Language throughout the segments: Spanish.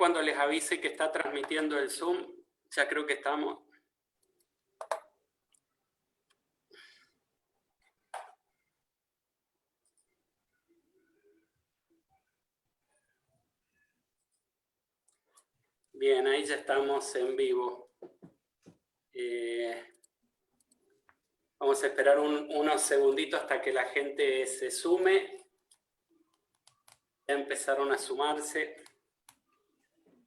cuando les avise que está transmitiendo el Zoom, ya creo que estamos. Bien, ahí ya estamos en vivo. Vamos a esperar unos segunditos hasta que la gente se sume. Ya empezaron a sumarse.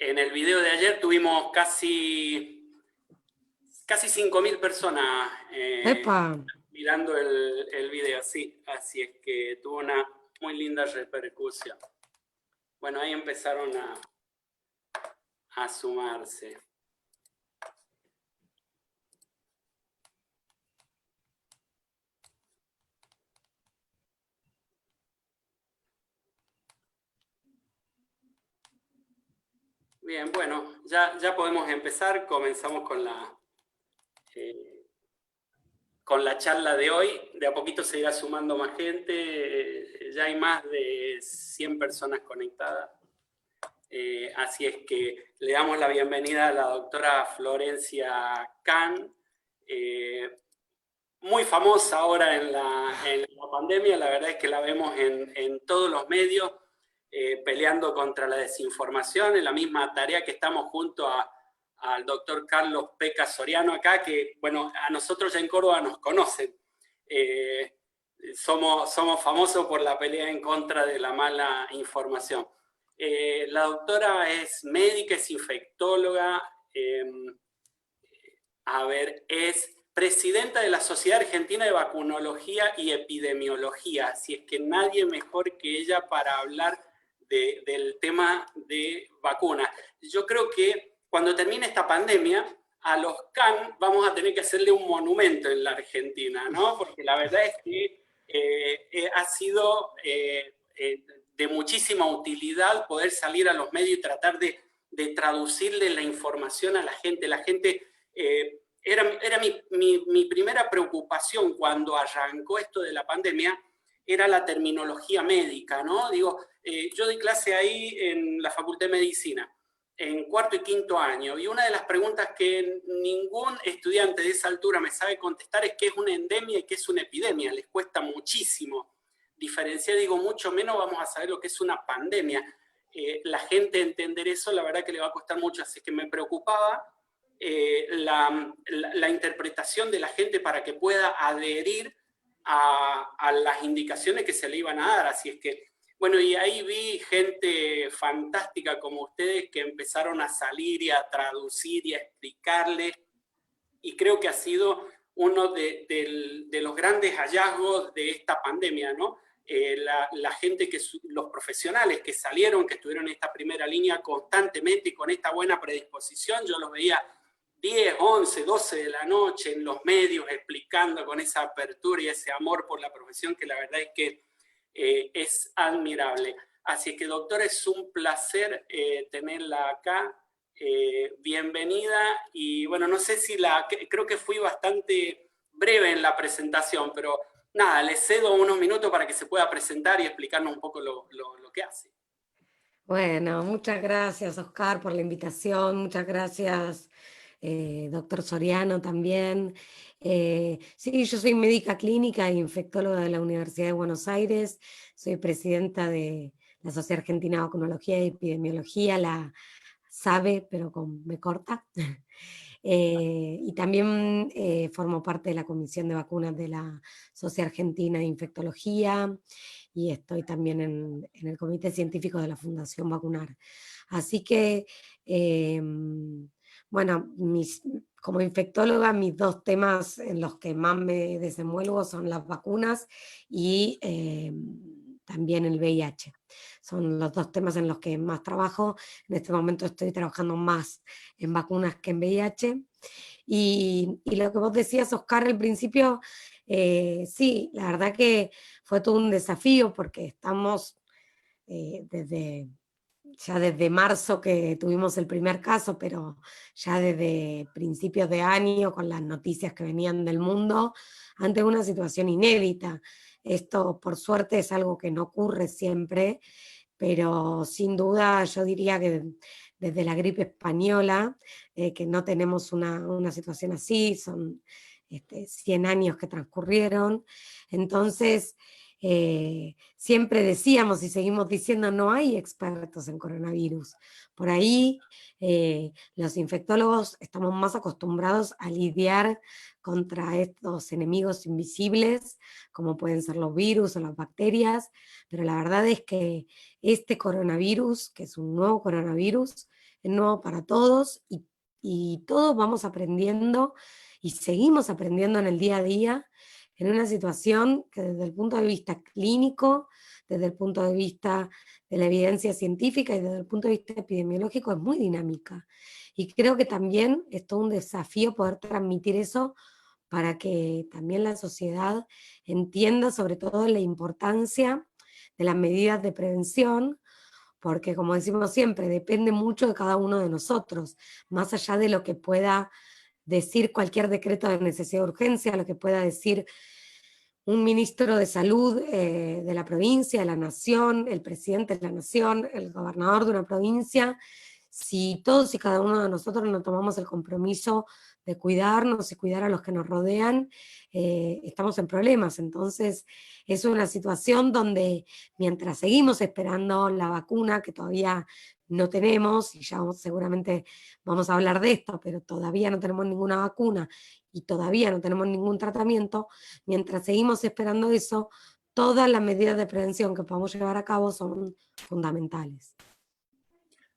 En el video de ayer tuvimos casi 5.000 personas mirando el video, sí. Así es que tuvo una muy linda repercusión. Bueno, ahí empezaron a sumarse. Bien, bueno, ya podemos empezar. Comenzamos con la charla de hoy. De a poquito se irá sumando más gente. Ya hay más de 100 personas conectadas. Así es que le damos la bienvenida a la doctora Florencia Kahn, muy famosa ahora en la pandemia. La verdad es que la vemos en todos los medios, peleando contra la desinformación, en la misma tarea que estamos junto al doctor Carlos Peca Soriano acá, que bueno, a nosotros ya en Córdoba nos conocen. Somos famosos por la pelea en contra de la mala información. La doctora es médica, es infectóloga, es presidenta de la Sociedad Argentina de Vacunología y Epidemiología, así es que nadie mejor que ella para hablar del tema de vacunas. Yo creo que cuando termine esta pandemia, a los Kahn vamos a tener que hacerle un monumento en la Argentina, ¿no? Porque la verdad es que ha sido de muchísima utilidad poder salir a los medios y tratar de traducirle la información a la gente. La gente, era mi primera preocupación cuando arrancó esto de la pandemia, era la terminología médica, ¿no? Digo, yo doy clase ahí en la Facultad de Medicina, en cuarto y quinto año, y una de las preguntas que ningún estudiante de esa altura me sabe contestar es qué es una endemia y qué es una epidemia. Les cuesta muchísimo diferenciar, digo, mucho menos vamos a saber lo que es una pandemia. La gente entender eso, la verdad que le va a costar mucho, así que me preocupaba la interpretación de la gente para que pueda adherir a las indicaciones que se le iban a dar. Así es que, bueno, y ahí vi gente fantástica como ustedes que empezaron a salir y a traducir y a explicarle, y creo que ha sido uno de los grandes hallazgos de esta pandemia, ¿no? La gente, los profesionales que salieron, que estuvieron en esta primera línea constantemente y con esta buena predisposición, yo los veía 10, 11, 12 de la noche en los medios explicando con esa apertura y ese amor por la profesión que la verdad es que es admirable. Así que, doctora, es un placer tenerla acá. Bienvenida. Y bueno, no sé si creo que fui bastante breve en la presentación, pero nada, le cedo unos minutos para que se pueda presentar y explicarnos un poco lo que hace. Bueno, muchas gracias, Oscar, por la invitación. Muchas gracias, doctor Soriano, también. Sí, yo soy médica clínica e infectóloga de la Universidad de Buenos Aires. Soy presidenta de la Sociedad Argentina de Vacunología y Epidemiología, la SABE, pero con B corta. Y también formo parte de la Comisión de Vacunas de la Sociedad Argentina de Infectología, y estoy también en el Comité Científico de la Fundación Vacunar. Así que, bueno, como infectóloga, mis dos temas en los que más me desenvuelvo son las vacunas y también el VIH. Son los dos temas en los que más trabajo. En este momento estoy trabajando más en vacunas que en VIH. Y lo que vos decías, Oscar, al principio, sí, la verdad que fue todo un desafío porque estamos ya desde marzo que tuvimos el primer caso, pero ya desde principios de año, con las noticias que venían del mundo, ante una situación inédita. Esto, por suerte, es algo que no ocurre siempre, pero sin duda yo diría que desde la gripe española, que no tenemos una situación así, son 100 años que transcurrieron. Entonces, siempre decíamos y seguimos diciendo, no hay expertos en coronavirus. Por ahí, los infectólogos estamos más acostumbrados a lidiar contra estos enemigos invisibles, como pueden ser los virus o las bacterias, pero la verdad es que este coronavirus, que es un nuevo coronavirus, es nuevo para todos y todos vamos aprendiendo y seguimos aprendiendo en el día a día en una situación que desde el punto de vista clínico, desde el punto de vista de la evidencia científica y desde el punto de vista epidemiológico es muy dinámica. Y creo que también es todo un desafío poder transmitir eso para que también la sociedad entienda sobre todo la importancia de las medidas de prevención, porque como decimos siempre, depende mucho de cada uno de nosotros, más allá de lo que pueda decir cualquier decreto de necesidad de urgencia, lo que pueda decir un ministro de salud de la provincia, de la nación, el presidente de la nación, el gobernador de una provincia. Si todos y cada uno de nosotros no tomamos el compromiso de cuidarnos y cuidar a los que nos rodean, estamos en problemas. Entonces es una situación donde mientras seguimos esperando la vacuna, que todavía no tenemos, y ya seguramente vamos a hablar de esto, pero todavía no tenemos ninguna vacuna y todavía no tenemos ningún tratamiento, mientras seguimos esperando eso, todas las medidas de prevención que podamos llevar a cabo son fundamentales.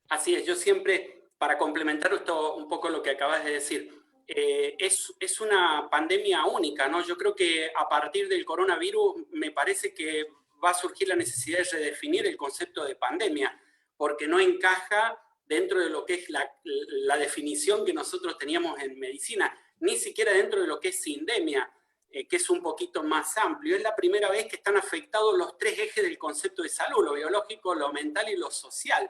Así es, yo siempre, para complementar esto, un poco lo que acabas de decir, es una pandemia única, ¿no? Yo creo que a partir del coronavirus me parece que va a surgir la necesidad de redefinir el concepto de pandemia, porque no encaja dentro de lo que es la definición que nosotros teníamos en medicina, ni siquiera dentro de lo que es sindemia, que es un poquito más amplio. Es la primera vez que están afectados los tres ejes del concepto de salud, lo biológico, lo mental y lo social.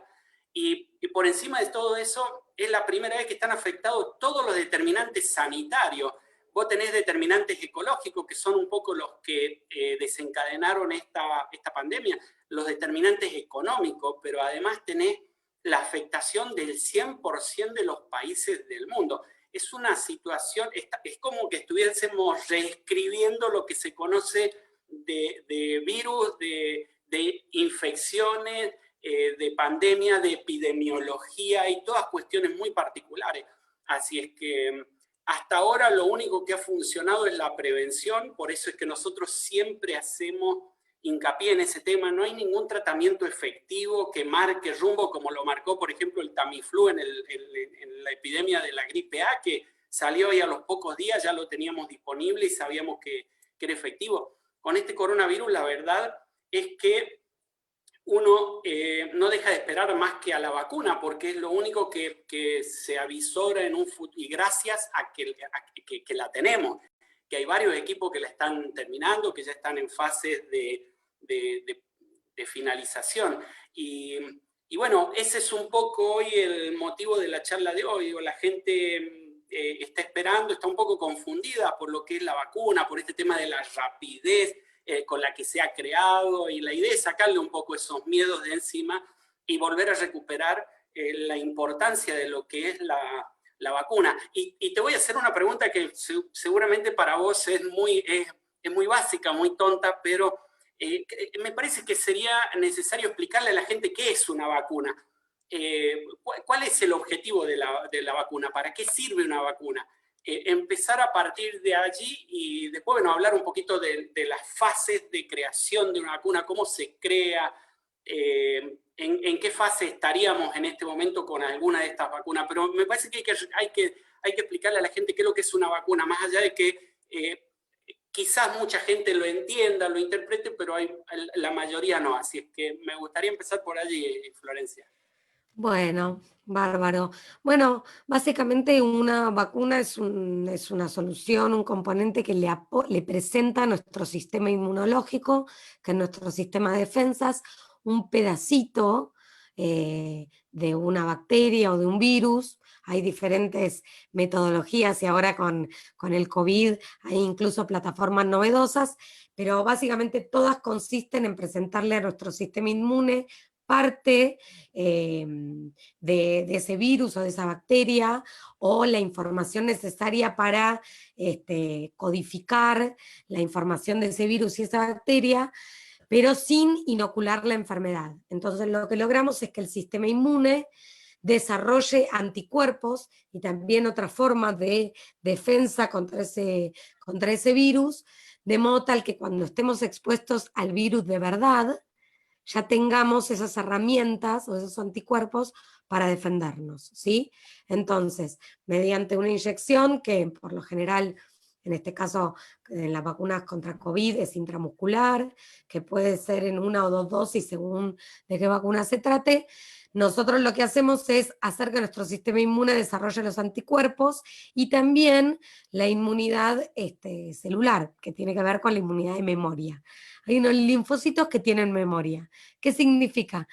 Y por encima de todo eso, es la primera vez que están afectados todos los determinantes sanitarios. Vos tenés determinantes ecológicos, que son un poco los que desencadenaron esta pandemia, los determinantes económicos, pero además tenés la afectación del 100% de los países del mundo. Es una situación, es como que estuviésemos reescribiendo lo que se conoce de virus, de infecciones, de pandemia, de epidemiología y todas cuestiones muy particulares. Así es que hasta ahora lo único que ha funcionado es la prevención, por eso es que nosotros siempre hacemos hincapié en ese tema. No hay ningún tratamiento efectivo que marque rumbo como lo marcó, por ejemplo, el Tamiflu en la epidemia de la gripe A, que salió y a los pocos días ya lo teníamos disponible y sabíamos que era efectivo. Con este coronavirus la verdad es que uno no deja de esperar más que a la vacuna, porque es lo único que se avisora en un futuro, y gracias a que la tenemos, que hay varios equipos que la están terminando, que ya están en fases de finalización. Y bueno, ese es un poco hoy el motivo de la charla de hoy. La gente está esperando, está un poco confundida por lo que es la vacuna, por este tema de la rapidez con la que se ha creado, y la idea es sacarle un poco esos miedos de encima y volver a recuperar la importancia de lo que es la vacuna. Y te voy a hacer una pregunta que seguramente para vos es muy básica, muy tonta, pero me parece que sería necesario explicarle a la gente qué es una vacuna. ¿Cuál es el objetivo de la vacuna? ¿Para qué sirve una vacuna? Empezar a partir de allí y después, bueno, hablar un poquito de las fases de creación de una vacuna, cómo se crea, en qué fase estaríamos en este momento con alguna de estas vacunas. Pero me parece que hay que explicarle a la gente qué es lo que es una vacuna, más allá de que quizás mucha gente lo entienda, lo interprete, pero la mayoría no. Así es que me gustaría empezar por allí, Florencia. Bueno, bárbaro. Bueno, básicamente una vacuna es una solución, un componente que le presenta a nuestro sistema inmunológico, que es nuestro sistema de defensas, un pedacito de una bacteria o de un virus. Hay diferentes metodologías y ahora con el COVID hay incluso plataformas novedosas, pero básicamente todas consisten en presentarle a nuestro sistema inmune parte de ese virus o de esa bacteria, o la información necesaria para codificar la información de ese virus y esa bacteria, pero sin inocular la enfermedad. Entonces lo que logramos es que el sistema inmune desarrolle anticuerpos y también otras formas de defensa contra ese virus, de modo tal que cuando estemos expuestos al virus de verdad, ya tengamos esas herramientas o esos anticuerpos para defendernos, ¿sí? Entonces, mediante una inyección que por lo general, en este caso en las vacunas contra COVID es intramuscular, que puede ser en 1 o 2 dosis según de qué vacuna se trate, nosotros lo que hacemos es hacer que nuestro sistema inmune desarrolle los anticuerpos y también la inmunidad celular, que tiene que ver con la inmunidad de memoria. Hay unos linfocitos que tienen memoria. ¿Qué significa?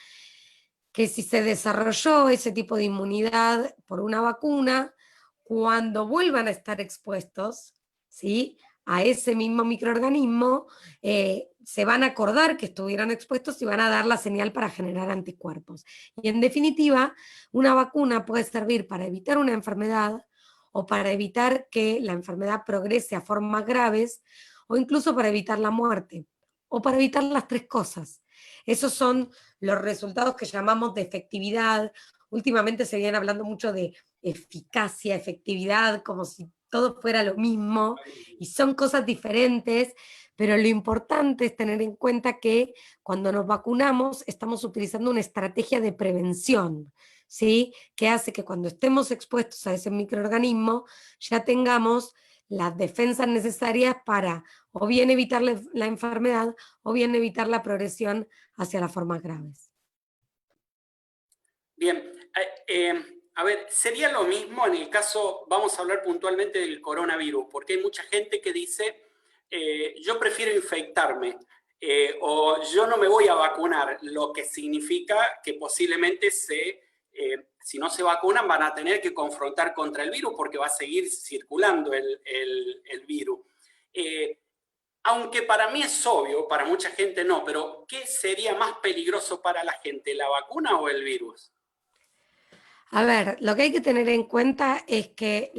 Que si se desarrolló ese tipo de inmunidad por una vacuna, cuando vuelvan a estar expuestos, ¿sí?, a ese mismo microorganismo, se van a acordar que estuvieron expuestos y van a dar la señal para generar anticuerpos. Y en definitiva, una vacuna puede servir para evitar una enfermedad o para evitar que la enfermedad progrese a formas graves o incluso para evitar la muerte o para evitar las tres cosas. Esos son los resultados que llamamos de efectividad. Últimamente se viene hablando mucho de eficacia, efectividad, como si todo fuera lo mismo, y son cosas diferentes, pero lo importante es tener en cuenta que cuando nos vacunamos estamos utilizando una estrategia de prevención, ¿sí?, que hace que cuando estemos expuestos a ese microorganismo ya tengamos las defensas necesarias para o bien evitar la enfermedad o bien evitar la progresión hacia las formas graves. Bien, a ver, sería lo mismo en el caso, vamos a hablar puntualmente del coronavirus, porque hay mucha gente que dice, yo prefiero infectarme, o yo no me voy a vacunar, lo que significa que posiblemente si no se vacunan van a tener que confrontar contra el virus porque va a seguir circulando el virus. Aunque para mí es obvio, para mucha gente no, pero ¿qué sería más peligroso para la gente, la vacuna o el virus? A ver, lo que hay que tener en cuenta es que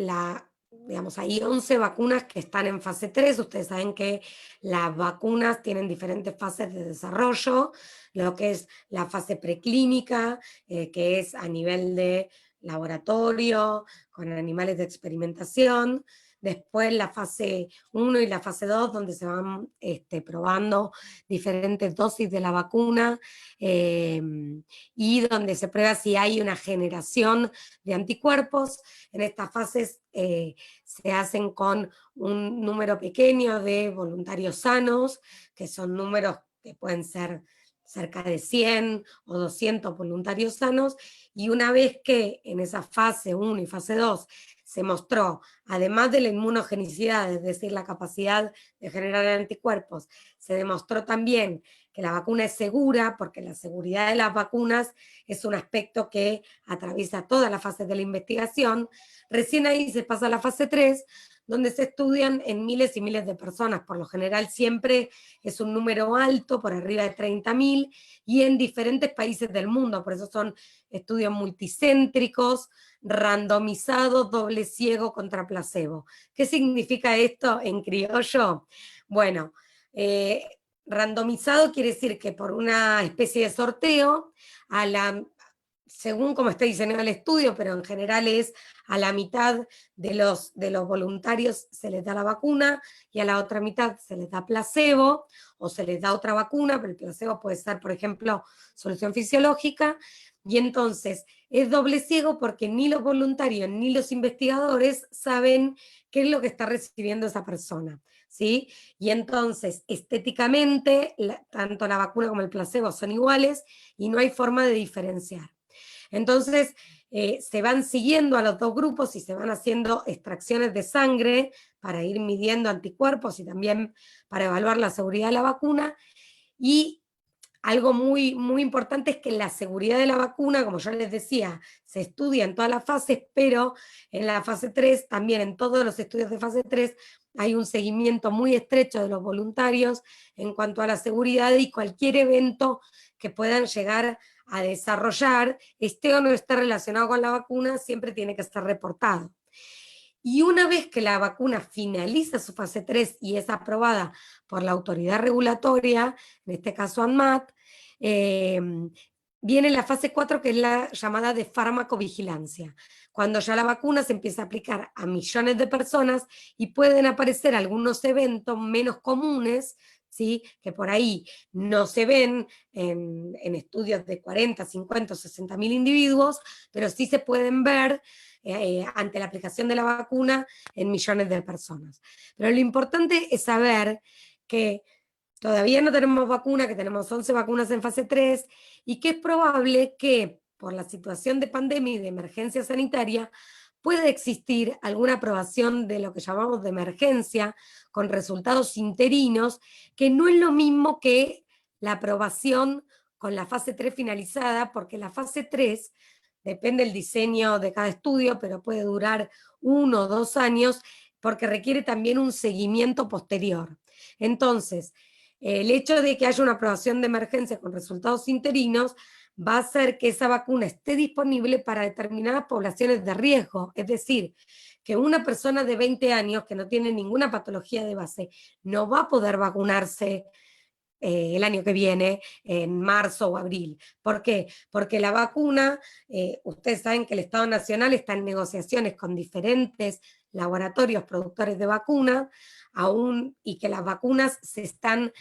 digamos, hay 11 vacunas que están en fase 3. Ustedes saben que las vacunas tienen diferentes fases de desarrollo, lo que es la fase preclínica, que es a nivel de laboratorio, con animales de experimentación. Después la fase 1 y la fase 2, donde se van probando diferentes dosis de la vacuna, y donde se prueba si hay una generación de anticuerpos. En estas fases se hacen con un número pequeño de voluntarios sanos, que son números que pueden ser cerca de 100 o 200 voluntarios sanos, y una vez que en esa fase 1 y fase 2 se mostró, además de la inmunogenicidad, es decir, la capacidad de generar anticuerpos, se demostró también que la vacuna es segura, porque la seguridad de las vacunas es un aspecto que atraviesa todas las fases de la investigación. Recién ahí se pasa a la fase 3, donde se estudian en miles y miles de personas. Por lo general siempre es un número alto, por arriba de 30.000, y en diferentes países del mundo. Por eso son estudios multicéntricos, randomizados, doble ciego contra placebo. ¿Qué significa esto en criollo? Bueno, randomizado quiere decir que por una especie de sorteo, según cómo está diseñado el estudio, pero en general es a la mitad de los voluntarios se les da la vacuna y a la otra mitad se les da placebo o se les da otra vacuna, pero el placebo puede ser, por ejemplo, solución fisiológica, y entonces es doble ciego porque ni los voluntarios ni los investigadores saben qué es lo que está recibiendo esa persona, ¿sí? Y entonces, estéticamente, tanto la vacuna como el placebo son iguales y no hay forma de diferenciar. Entonces, se van siguiendo a los dos grupos y se van haciendo extracciones de sangre para ir midiendo anticuerpos y también para evaluar la seguridad de la vacuna. Y algo muy, muy importante es que la seguridad de la vacuna, como yo les decía, se estudia en todas las fases, pero en la fase 3, también en todos los estudios de fase 3, hay un seguimiento muy estrecho de los voluntarios en cuanto a la seguridad y cualquier evento que puedan llegar a desarrollar, esté o no esté relacionado con la vacuna, siempre tiene que ser reportado. Y una vez que la vacuna finaliza su fase 3 y es aprobada por la autoridad regulatoria, en este caso ANMAT, viene la fase 4, que es la llamada de farmacovigilancia, cuando ya la vacuna se empieza a aplicar a millones de personas y pueden aparecer algunos eventos menos comunes, ¿sí?, que por ahí no se ven en estudios de 40, 50 o 60 mil individuos, pero sí se pueden ver ante la aplicación de la vacuna en millones de personas. Pero lo importante es saber que todavía no tenemos vacuna, que tenemos 11 vacunas en fase 3 y que es probable que por la situación de pandemia y de emergencia sanitaria puede existir alguna aprobación de lo que llamamos de emergencia con resultados interinos, que no es lo mismo que la aprobación con la fase 3 finalizada, porque la fase 3 depende del diseño de cada estudio, pero puede durar 1 o 2 años, porque requiere también un seguimiento posterior. Entonces, el hecho de que haya una aprobación de emergencia con resultados interinos va a hacer que esa vacuna esté disponible para determinadas poblaciones de riesgo, es decir, que una persona de 20 años que no tiene ninguna patología de base no va a poder vacunarse el año que viene, en marzo o abril. ¿Por qué? Porque la vacuna, ustedes saben que el Estado Nacional está en negociaciones con diferentes laboratorios productores de vacunas, y que las vacunas se están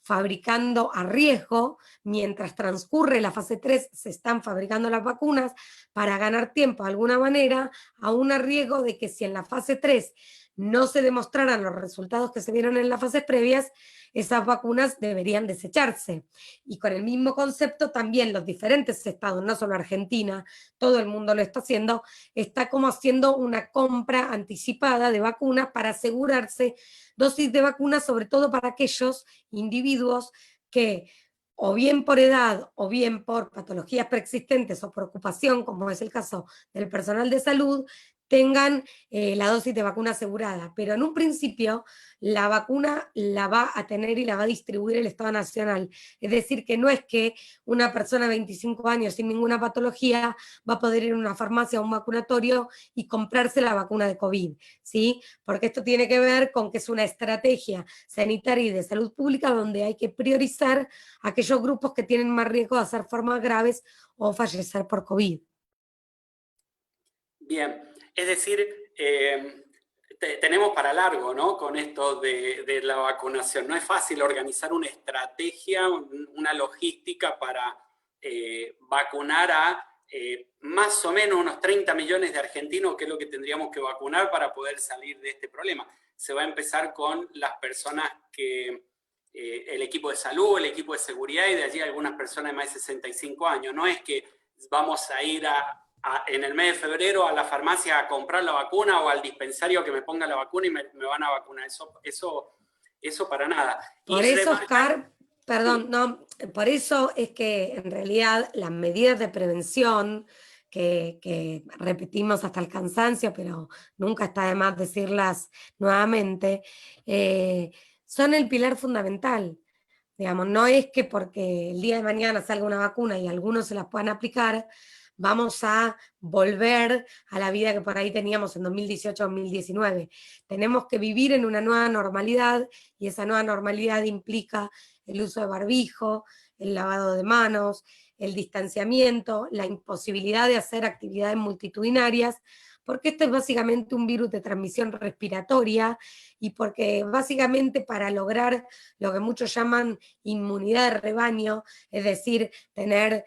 fabricando a riesgo, mientras transcurre la fase 3 se están fabricando las vacunas para ganar tiempo de alguna manera, aún a riesgo de que si en la fase 3 no se demostraran los resultados que se vieron en las fases previas, esas vacunas deberían desecharse. Y con el mismo concepto también los diferentes estados, no solo Argentina, todo el mundo lo está haciendo, está como haciendo una compra anticipada de vacunas para asegurarse dosis de vacunas, sobre todo para aquellos individuos que o bien por edad o bien por patologías preexistentes o por ocupación, como es el caso del personal de salud, tengan la dosis de vacuna asegurada. Pero en un principio la vacuna la va a tener y la va a distribuir el Estado Nacional. Es decir, que no es que una persona de 25 años sin ninguna patología va a poder ir a una farmacia o un vacunatorio y comprarse la vacuna de COVID, ¿sí? Porque esto tiene que ver con que es una estrategia sanitaria y de salud pública donde hay que priorizar aquellos grupos que tienen más riesgo de hacer formas graves o fallecer por COVID. Bien, es decir, tenemos para largo, ¿no?, con esto de la vacunación. No es fácil organizar una estrategia, una logística para vacunar a más o menos unos 30 millones de argentinos, que es lo que tendríamos que vacunar para poder salir de este problema. Se va a empezar con las personas que el equipo de salud, el equipo de seguridad y de allí algunas personas de más de 65 años. No es que vamos a ir en el mes de febrero a la farmacia a comprar la vacuna o al dispensario que me ponga la vacuna y me van a vacunar. Eso para nada. Por eso, Oscar, perdón, no, por eso es que en realidad las medidas de prevención que repetimos hasta el cansancio, pero nunca está de más decirlas nuevamente, son el pilar fundamental. Digamos, no es que porque el día de mañana salga una vacuna y algunos se las puedan aplicar, vamos a volver a la vida que por ahí teníamos en 2018-2019. Tenemos que vivir en una nueva normalidad y esa nueva normalidad implica el uso de barbijo, el lavado de manos, el distanciamiento, la imposibilidad de hacer actividades multitudinarias, porque esto es básicamente un virus de transmisión respiratoria y porque básicamente para lograr lo que muchos llaman inmunidad de rebaño, es decir, tener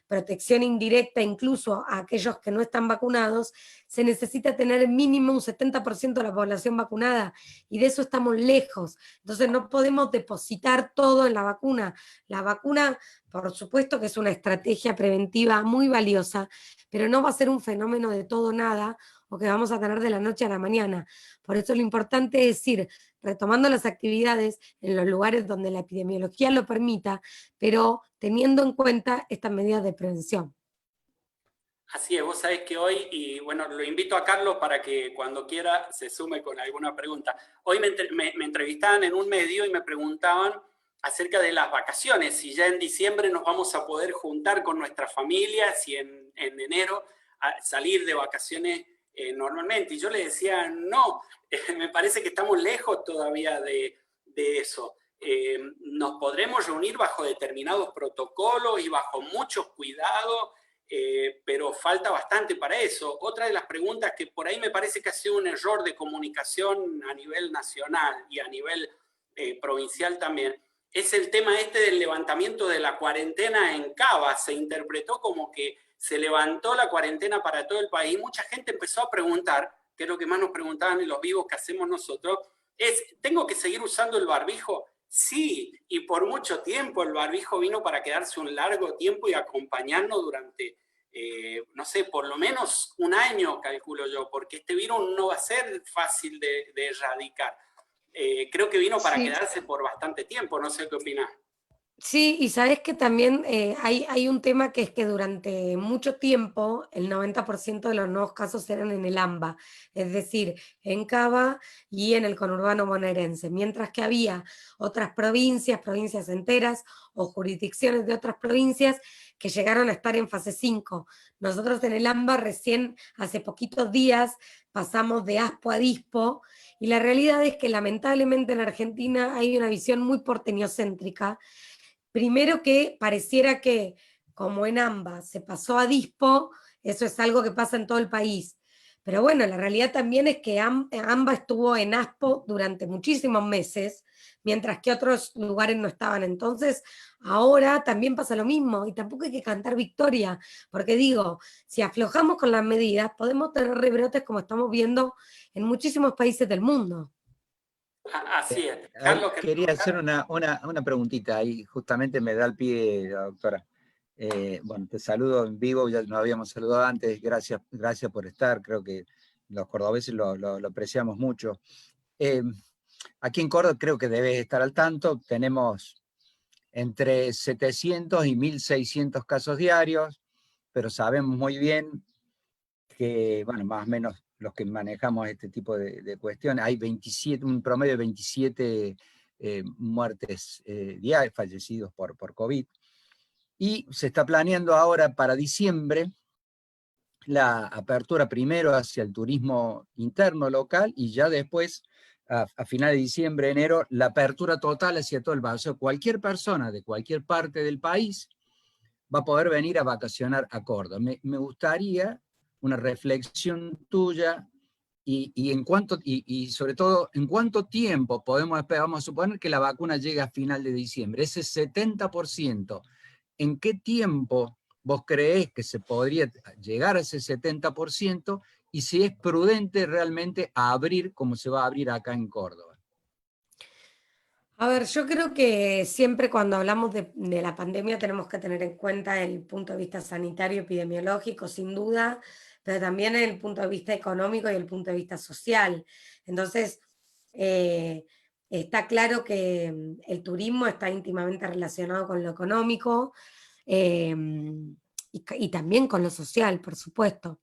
protección indirecta incluso a aquellos que no están vacunados, se necesita tener mínimo un 70% de la población vacunada y de eso estamos lejos. Entonces no podemos depositar todo en la vacuna. La vacuna, por supuesto que es una estrategia preventiva muy valiosa, pero no va a ser un fenómeno de todo o nada o que vamos a tener de la noche a la mañana. Por eso lo importante es ir retomando las actividades en los lugares donde la epidemiología lo permita, pero teniendo en cuenta estas medidas de prevención. Así es, vos sabés que hoy, y bueno, lo invito a Carlos para que cuando quiera se sume con alguna pregunta. Hoy me entrevistaban en un medio y me preguntaban acerca de las vacaciones, si ya en diciembre nos vamos a poder juntar con nuestras familias y en enero a salir de vacaciones normalmente. Y yo le decía, no, me parece que estamos lejos todavía de eso. Nos podremos reunir bajo determinados protocolos y bajo muchos cuidados, pero falta bastante para eso. Otra de las preguntas que por ahí me parece que ha sido un error de comunicación a nivel nacional y a nivel provincial también, es el tema este del levantamiento de la cuarentena en Cava. Se interpretó como que se levantó la cuarentena para todo el país. Mucha gente empezó a preguntar, que es lo que más nos preguntaban en los vivos que hacemos nosotros, es, ¿tengo que seguir usando el barbijo? Sí, y por mucho tiempo el barbijo vino para quedarse un largo tiempo y acompañarnos durante, no sé, por lo menos un año, calculo yo, porque este virus no va a ser fácil de erradicar. Creo que vino para Sí. quedarse por bastante tiempo, no sé qué opinás. Sí, y sabes que también hay un tema que es que durante mucho tiempo el 90% de los nuevos casos eran en el AMBA, es decir, en Cava y en el conurbano bonaerense, mientras que había otras provincias enteras o jurisdicciones de otras provincias que llegaron a estar en fase 5. Nosotros en el AMBA recién hace poquitos días pasamos de ASPO a DISPO, y la realidad es que lamentablemente en Argentina hay una visión muy porteñocéntrica. Primero, que pareciera que, como en AMBA se pasó a DISPO, eso es algo que pasa en todo el país. Pero bueno, la realidad también es que AMBA estuvo en ASPO durante muchísimos meses, mientras que otros lugares no estaban. Entonces, ahora también pasa lo mismo, y tampoco hay que cantar victoria, porque digo, si aflojamos con las medidas, podemos tener rebrotes como estamos viendo en muchísimos países del mundo. Así es. Ahí Carlos, ¿querés quería hacer comentar? una preguntita, ahí justamente me da el pie, la doctora. Bueno, te saludo en vivo, ya nos habíamos saludado antes, gracias por estar, creo que los cordobeses lo apreciamos mucho. Aquí en Córdoba creo que debes estar al tanto, tenemos entre 700 y 1.600 casos diarios, pero sabemos muy bien que, bueno, más o menos los que manejamos este tipo de cuestiones, hay 27, un promedio de 27 muertes diarias, fallecidos por COVID, y se está planeando ahora para diciembre la apertura primero hacia el turismo interno local y ya después, a finales de diciembre, enero, la apertura total hacia todo el país. O sea, cualquier persona de cualquier parte del país va a poder venir a vacacionar a Córdoba. Me gustaría una reflexión tuya y sobre todo, ¿en cuánto tiempo podemos esperar? Vamos a suponer que la vacuna llega a final de diciembre, ese 70%, ¿en qué tiempo vos creés que se podría llegar a ese 70%? Y si es prudente realmente abrir como se va a abrir acá en Córdoba. A ver, yo creo que siempre cuando hablamos de la pandemia tenemos que tener en cuenta el punto de vista sanitario, epidemiológico, sin duda, pero también el punto de vista económico y el punto de vista social. Entonces, eh, está claro que el turismo está íntimamente relacionado con lo económico, eh, y también con lo social, por supuesto.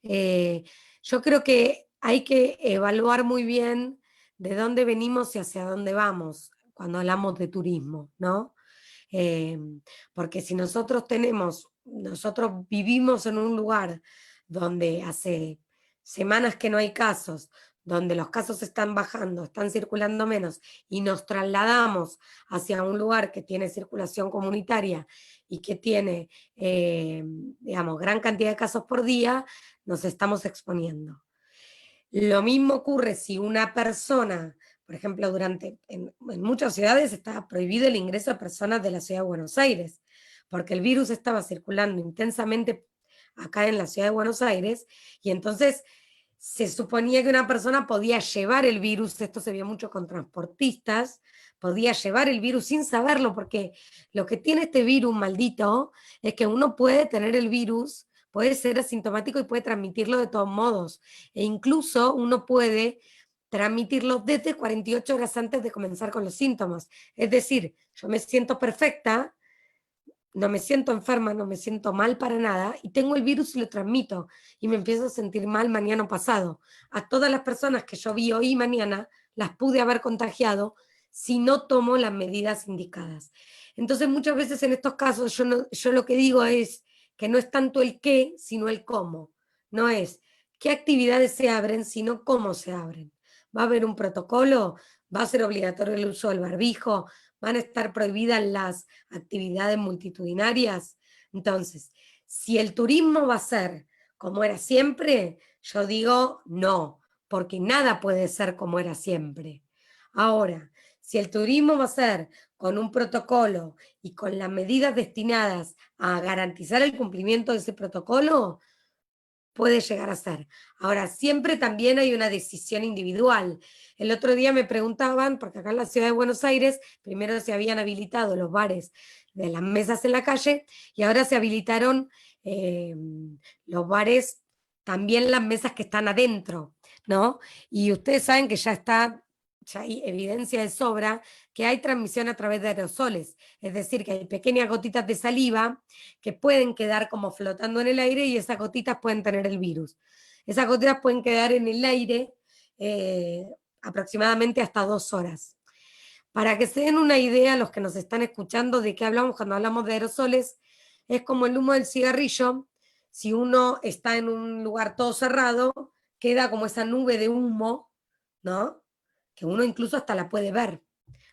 Eh, yo creo que hay que evaluar muy bien de dónde venimos y hacia dónde vamos cuando hablamos de turismo, ¿no? Eh, Porque si nosotros vivimos en un lugar donde hace semanas que no hay casos, donde los casos están bajando, están circulando menos, y nos trasladamos hacia un lugar que tiene circulación comunitaria y que tiene, digamos, gran cantidad de casos por día, nos estamos exponiendo. Lo mismo ocurre si una persona, por ejemplo, en muchas ciudades está prohibido el ingreso de personas de la ciudad de Buenos Aires, porque el virus estaba circulando intensamente acá en la ciudad de Buenos Aires, y entonces se suponía que una persona podía llevar el virus, esto se vio mucho con transportistas, podía llevar el virus sin saberlo, porque lo que tiene este virus maldito es que uno puede tener el virus, puede ser asintomático y puede transmitirlo de todos modos, e incluso uno puede transmitirlo desde 48 horas antes de comenzar con los síntomas. Es decir, yo me siento perfecta, no me siento enferma, no me siento mal para nada, y tengo el virus y lo transmito, y me empiezo a sentir mal mañana pasado. A todas las personas que yo vi hoy y mañana, las pude haber contagiado si no tomo las medidas indicadas. Entonces muchas veces en estos casos yo lo que digo es que no es tanto el qué, sino el cómo. No es qué actividades se abren, sino cómo se abren. ¿Va a haber un protocolo? ¿Va a ser obligatorio el uso del barbijo? ¿Van a estar prohibidas las actividades multitudinarias? Entonces, si el turismo va a ser como era siempre, yo digo no, porque nada puede ser como era siempre. Ahora, si el turismo va a ser con un protocolo y con las medidas destinadas a garantizar el cumplimiento de ese protocolo, puede llegar a ser. Ahora, siempre también hay una decisión individual. El otro día me preguntaban, porque acá en la ciudad de Buenos Aires, primero se habían habilitado los bares de las mesas en la calle y ahora se habilitaron los bares, también las mesas que están adentro, ¿no? Y ustedes saben que ya hay evidencia de sobra que hay transmisión a través de aerosoles, es decir, que hay pequeñas gotitas de saliva que pueden quedar como flotando en el aire y esas gotitas pueden tener el virus. Esas gotitas pueden quedar en el aire aproximadamente hasta 2 horas. Para que se den una idea, los que nos están escuchando, de qué hablamos cuando hablamos de aerosoles, es como el humo del cigarrillo. Si uno está en un lugar todo cerrado, queda como esa nube de humo, ¿no? Que uno incluso hasta la puede ver.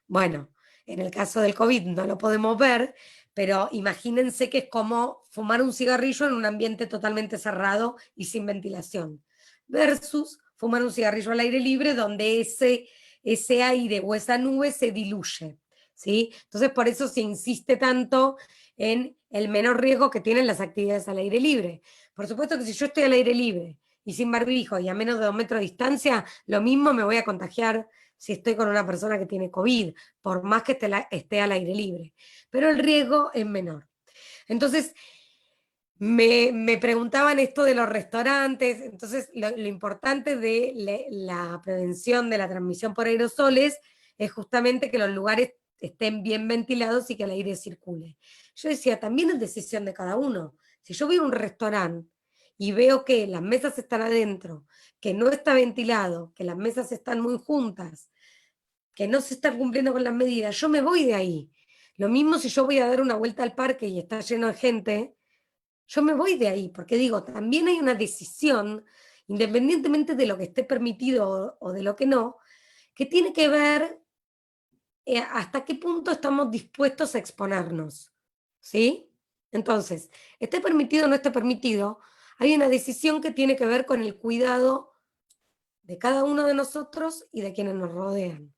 Bueno, en el caso del COVID no lo podemos ver, pero imagínense que es como fumar un cigarrillo en un ambiente totalmente cerrado y sin ventilación, versus fumar un cigarrillo al aire libre donde ese aire o esa nube se diluye, ¿sí? Entonces por eso se insiste tanto en el menor riesgo que tienen las actividades al aire libre. Por supuesto que si yo estoy al aire libre y sin barbijo y a menos de 2 metros de distancia, lo mismo me voy a contagiar si estoy con una persona que tiene COVID, por más que esté al aire libre. Pero el riesgo es menor. Entonces, me preguntaban esto de los restaurantes, entonces lo importante de la prevención de la transmisión por aerosoles es justamente que los lugares estén bien ventilados y que el aire circule. Yo decía, también es decisión de cada uno. Si yo voy a un restaurante y veo que las mesas están adentro, que no está ventilado, que las mesas están muy juntas, que no se están cumpliendo con las medidas, yo me voy de ahí. Lo mismo si yo voy a dar una vuelta al parque y está lleno de gente, yo me voy de ahí, porque digo, también hay una decisión, independientemente de lo que esté permitido o de lo que no, que tiene que ver hasta qué punto estamos dispuestos a exponernos, ¿sí? Entonces, esté permitido o no esté permitido, hay una decisión que tiene que ver con el cuidado de cada uno de nosotros y de quienes nos rodean.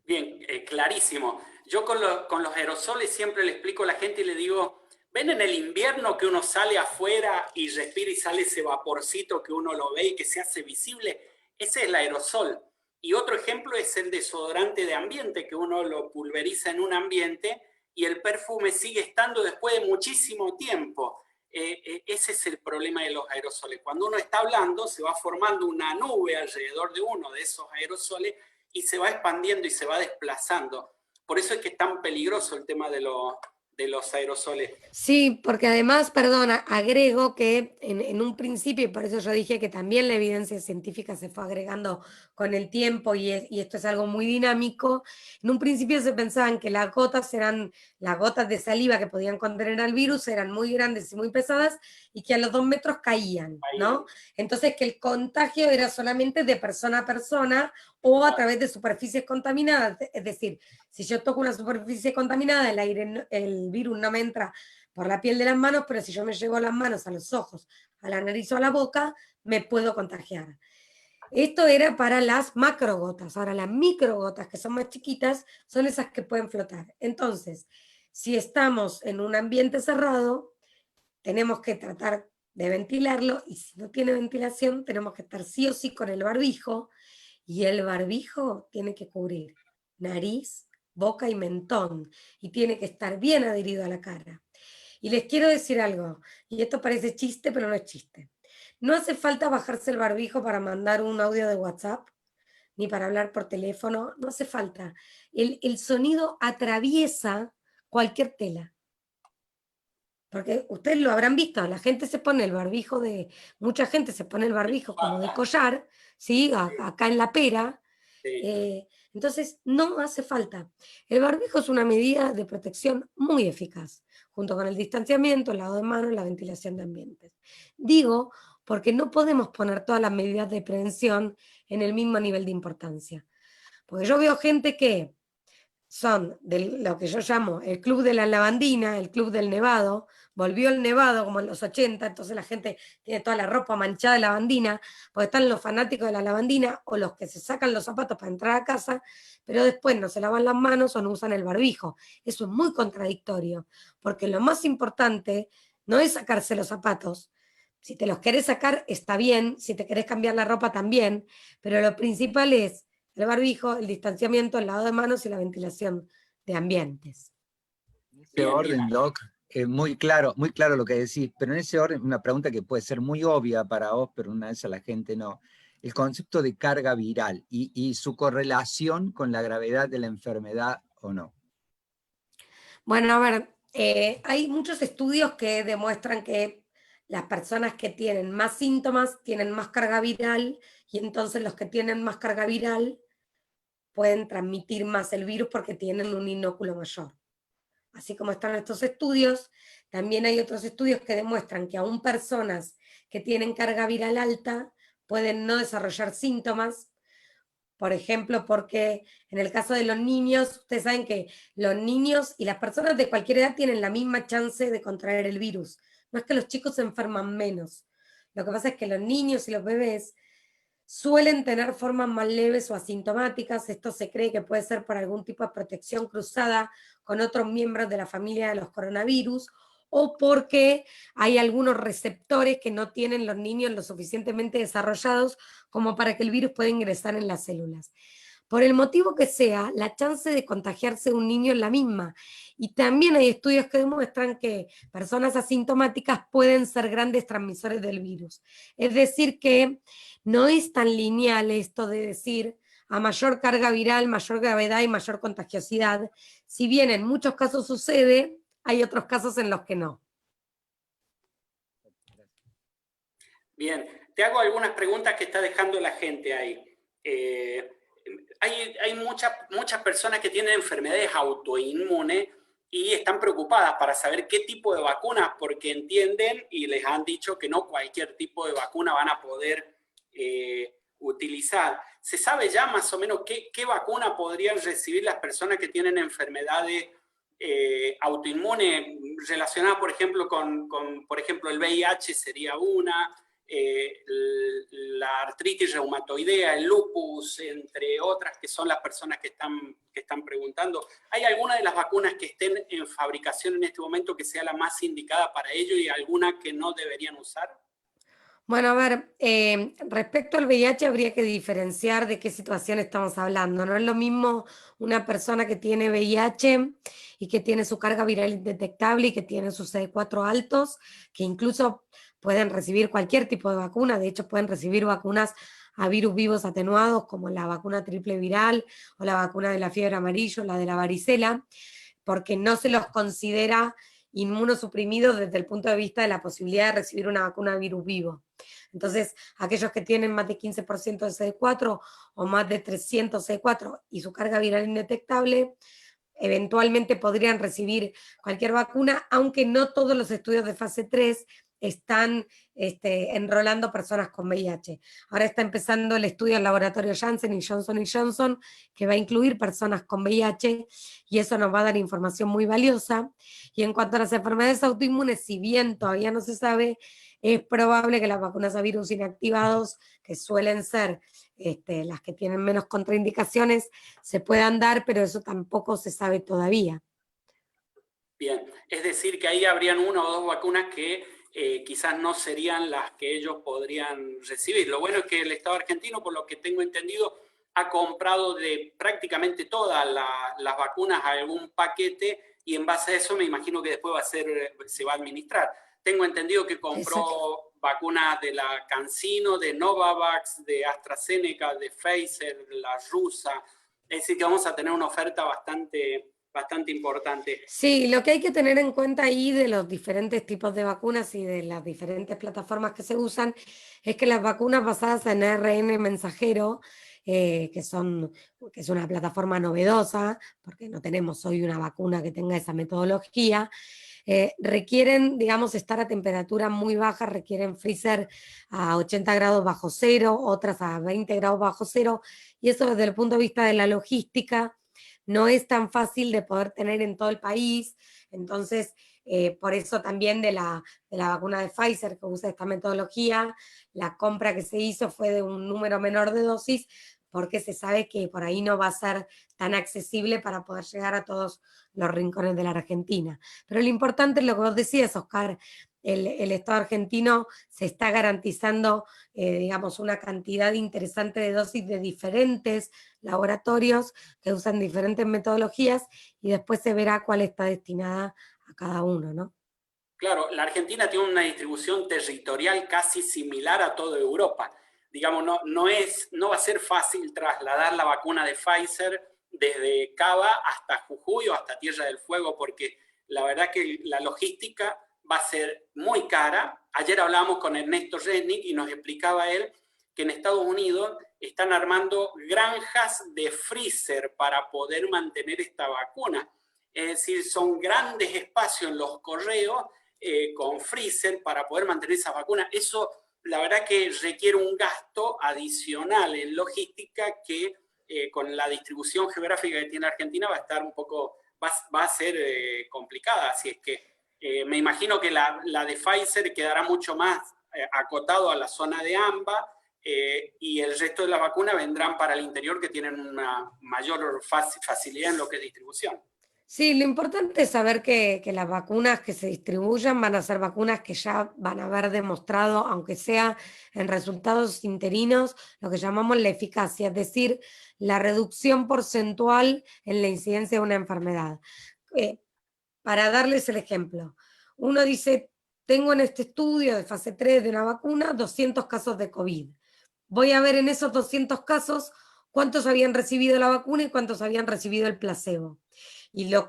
Bien, clarísimo. Yo con los aerosoles siempre le explico a la gente y le digo, ¿ven en el invierno que uno sale afuera y respira y sale ese vaporcito que uno lo ve y que se hace visible? Ese es el aerosol. Y otro ejemplo es el desodorante de ambiente, que uno lo pulveriza en un ambiente y el perfume sigue estando después de muchísimo tiempo. Ese es el problema de los aerosoles. Cuando uno está hablando, se va formando una nube alrededor de uno de esos aerosoles y se va expandiendo y se va desplazando. Por eso es que es tan peligroso el tema de los aerosoles. Sí, porque además, perdona, agrego que en un principio, y por eso yo dije que también la evidencia científica se fue agregando con el tiempo y esto es algo muy dinámico, en un principio se pensaban que las gotas de saliva que podían contener al virus, eran muy grandes y muy pesadas y que a los 2 metros caían, ¿no? Entonces que el contagio era solamente de persona a persona o a través de superficies contaminadas, es decir, si yo toco una superficie contaminada, el virus no me entra por la piel de las manos, pero si yo me llevo las manos a los ojos, a la nariz o a la boca, me puedo contagiar. Esto era para las macrogotas. Ahora las microgotas, que son más chiquitas, son esas que pueden flotar. Entonces, si estamos en un ambiente cerrado, tenemos que tratar de ventilarlo y si no tiene ventilación, tenemos que estar sí o sí con el barbijo y el barbijo tiene que cubrir nariz, boca y mentón y tiene que estar bien adherido a la cara. Y les quiero decir algo, y esto parece chiste, pero no es chiste. No hace falta bajarse el barbijo para mandar un audio de WhatsApp, ni para hablar por teléfono, no hace falta. El sonido atraviesa cualquier tela. porque ustedes lo habrán visto, la gente se pone el barbijo mucha gente se pone el barbijo como de collar, ¿sí? Acá en la pera. Sí. Entonces, no hace falta. El barbijo es una medida de protección muy eficaz, junto con el distanciamiento, el lavado de manos, la ventilación de ambientes. Digo, porque no podemos poner todas las medidas de prevención en el mismo nivel de importancia. Porque yo veo gente que son de lo que yo llamo el club de la lavandina, el club del nevado. Volvió el nevado como en los 80, entonces la gente tiene toda la ropa manchada de lavandina, porque están los fanáticos de la lavandina o los que se sacan los zapatos para entrar a casa, pero después no se lavan las manos o no usan el barbijo. Eso es muy contradictorio, porque lo más importante no es sacarse los zapatos. Si te los querés sacar, está bien, si te querés cambiar la ropa también, pero lo principal es el barbijo, el distanciamiento, el lavado de manos y la ventilación de ambientes. En ese orden, Doc, muy claro lo que decís, pero en ese orden, una pregunta que puede ser muy obvia para vos, pero una vez a la gente no. El concepto de carga viral y su correlación con la gravedad de la enfermedad o no. Bueno, a ver, hay muchos estudios que demuestran que las personas que tienen más síntomas tienen más carga viral y entonces los que tienen más carga viral pueden transmitir más el virus porque tienen un inóculo mayor. Así como están estos estudios, también hay otros estudios que demuestran que aún personas que tienen carga viral alta pueden no desarrollar síntomas. Por ejemplo, porque en el caso de los niños, ustedes saben que los niños y las personas de cualquier edad tienen la misma chance de contraer el virus. No es que los chicos se enferman menos. Lo que pasa es que los niños y los bebés suelen tener formas más leves o asintomáticas. Esto se cree que puede ser por algún tipo de protección cruzada con otros miembros de la familia de los coronavirus o porque hay algunos receptores que no tienen los niños lo suficientemente desarrollados como para que el virus pueda ingresar en las células. Por el motivo que sea, la chance de contagiarse de un niño es la misma. Y también hay estudios que demuestran que personas asintomáticas pueden ser grandes transmisores del virus. Es decir, que no es tan lineal esto de decir a mayor carga viral, mayor gravedad y mayor contagiosidad. Si bien en muchos casos sucede, hay otros casos en los que no. Bien, te hago algunas preguntas que está dejando la gente ahí. Hay muchas personas que tienen enfermedades autoinmunes y están preocupadas para saber qué tipo de vacunas, porque entienden y les han dicho que no cualquier tipo de vacuna van a poder utilizar. ¿Se sabe ya más o menos qué vacuna podrían recibir las personas que tienen enfermedades autoinmunes relacionadas, por ejemplo, por ejemplo, el VIH sería una, la artritis reumatoidea, el lupus, entre otras, que son las personas que están preguntando? ¿Hay alguna de las vacunas que estén en fabricación en este momento que sea la más indicada para ello y alguna que no deberían usar? Bueno, a ver, respecto al VIH habría que diferenciar de qué situación estamos hablando. No es lo mismo una persona que tiene VIH y que tiene su carga viral indetectable y que tiene sus CD4 altos, que incluso pueden recibir cualquier tipo de vacuna. De hecho, pueden recibir vacunas a virus vivos atenuados como la vacuna triple viral o la vacuna de la fiebre amarilla o la de la varicela, porque no se los considera inmunosuprimidos desde el punto de vista de la posibilidad de recibir una vacuna de virus vivo. Entonces, aquellos que tienen más de 15% de CD4 o más de 300 CD4 y su carga viral indetectable, eventualmente podrían recibir cualquier vacuna, aunque no todos los estudios de fase 3 están enrolando personas con VIH. Ahora está empezando el estudio del laboratorio Janssen y Johnson, que va a incluir personas con VIH, y eso nos va a dar información muy valiosa. Y en cuanto a las enfermedades autoinmunes, si bien todavía no se sabe, es probable que las vacunas a virus inactivados, que suelen ser las que tienen menos contraindicaciones, se puedan dar, pero eso tampoco se sabe todavía. Bien, es decir que ahí habrían una o dos vacunas que quizás no serían las que ellos podrían recibir. Lo bueno es que el Estado argentino, por lo que tengo entendido, ha comprado de prácticamente todas las vacunas a algún paquete y en base a eso me imagino que después se va a administrar. Tengo entendido que compró vacunas de la CanSino, de Novavax, de AstraZeneca, de Pfizer, la rusa. Es decir que vamos a tener una oferta bastante bastante importante. Sí, lo que hay que tener en cuenta ahí de los diferentes tipos de vacunas y de las diferentes plataformas que se usan es que las vacunas basadas en ARN mensajero, que es una plataforma novedosa, porque no tenemos hoy una vacuna que tenga esa metodología, requieren, digamos, estar a temperatura muy baja, requieren freezer a 80 grados bajo cero, otras a 20 grados bajo cero, y eso desde el punto de vista de la logística no es tan fácil de poder tener en todo el país. Entonces, por eso también de la vacuna de Pfizer que usa esta metodología, la compra que se hizo fue de un número menor de dosis, porque se sabe que por ahí no va a ser tan accesible para poder llegar a todos los rincones de la Argentina. Pero lo importante es lo que vos decías, Oscar, el Estado argentino se está garantizando, digamos, una cantidad interesante de dosis de diferentes laboratorios que usan diferentes metodologías y después se verá cuál está destinada a cada uno, ¿no? Claro, la Argentina tiene una distribución territorial casi similar a toda Europa. Digamos, no va a ser fácil trasladar la vacuna de Pfizer desde Cava hasta Jujuy o hasta Tierra del Fuego, porque la verdad que la logística va a ser muy cara. Ayer hablábamos con Ernesto Resnick y nos explicaba él que en Estados Unidos están armando granjas de freezer para poder mantener esta vacuna. Es decir, son grandes espacios en los correos con freezer para poder mantener esa vacuna. Eso, la verdad que requiere un gasto adicional en logística que con la distribución geográfica que tiene Argentina va a estar un poco, va a ser complicada. Así es que me imagino que la de Pfizer quedará mucho más acotado a la zona de AMBA y el resto de las vacunas vendrán para el interior que tienen una mayor facilidad en lo que es distribución. Sí, lo importante es saber que las vacunas que se distribuyan van a ser vacunas que ya van a haber demostrado, aunque sea en resultados interinos, lo que llamamos la eficacia, es decir, la reducción porcentual en la incidencia de una enfermedad. Para darles el ejemplo, uno dice, tengo en este estudio de fase 3 de una vacuna 200 casos de COVID. Voy a ver en esos 200 casos cuántos habían recibido la vacuna y cuántos habían recibido el placebo. Y los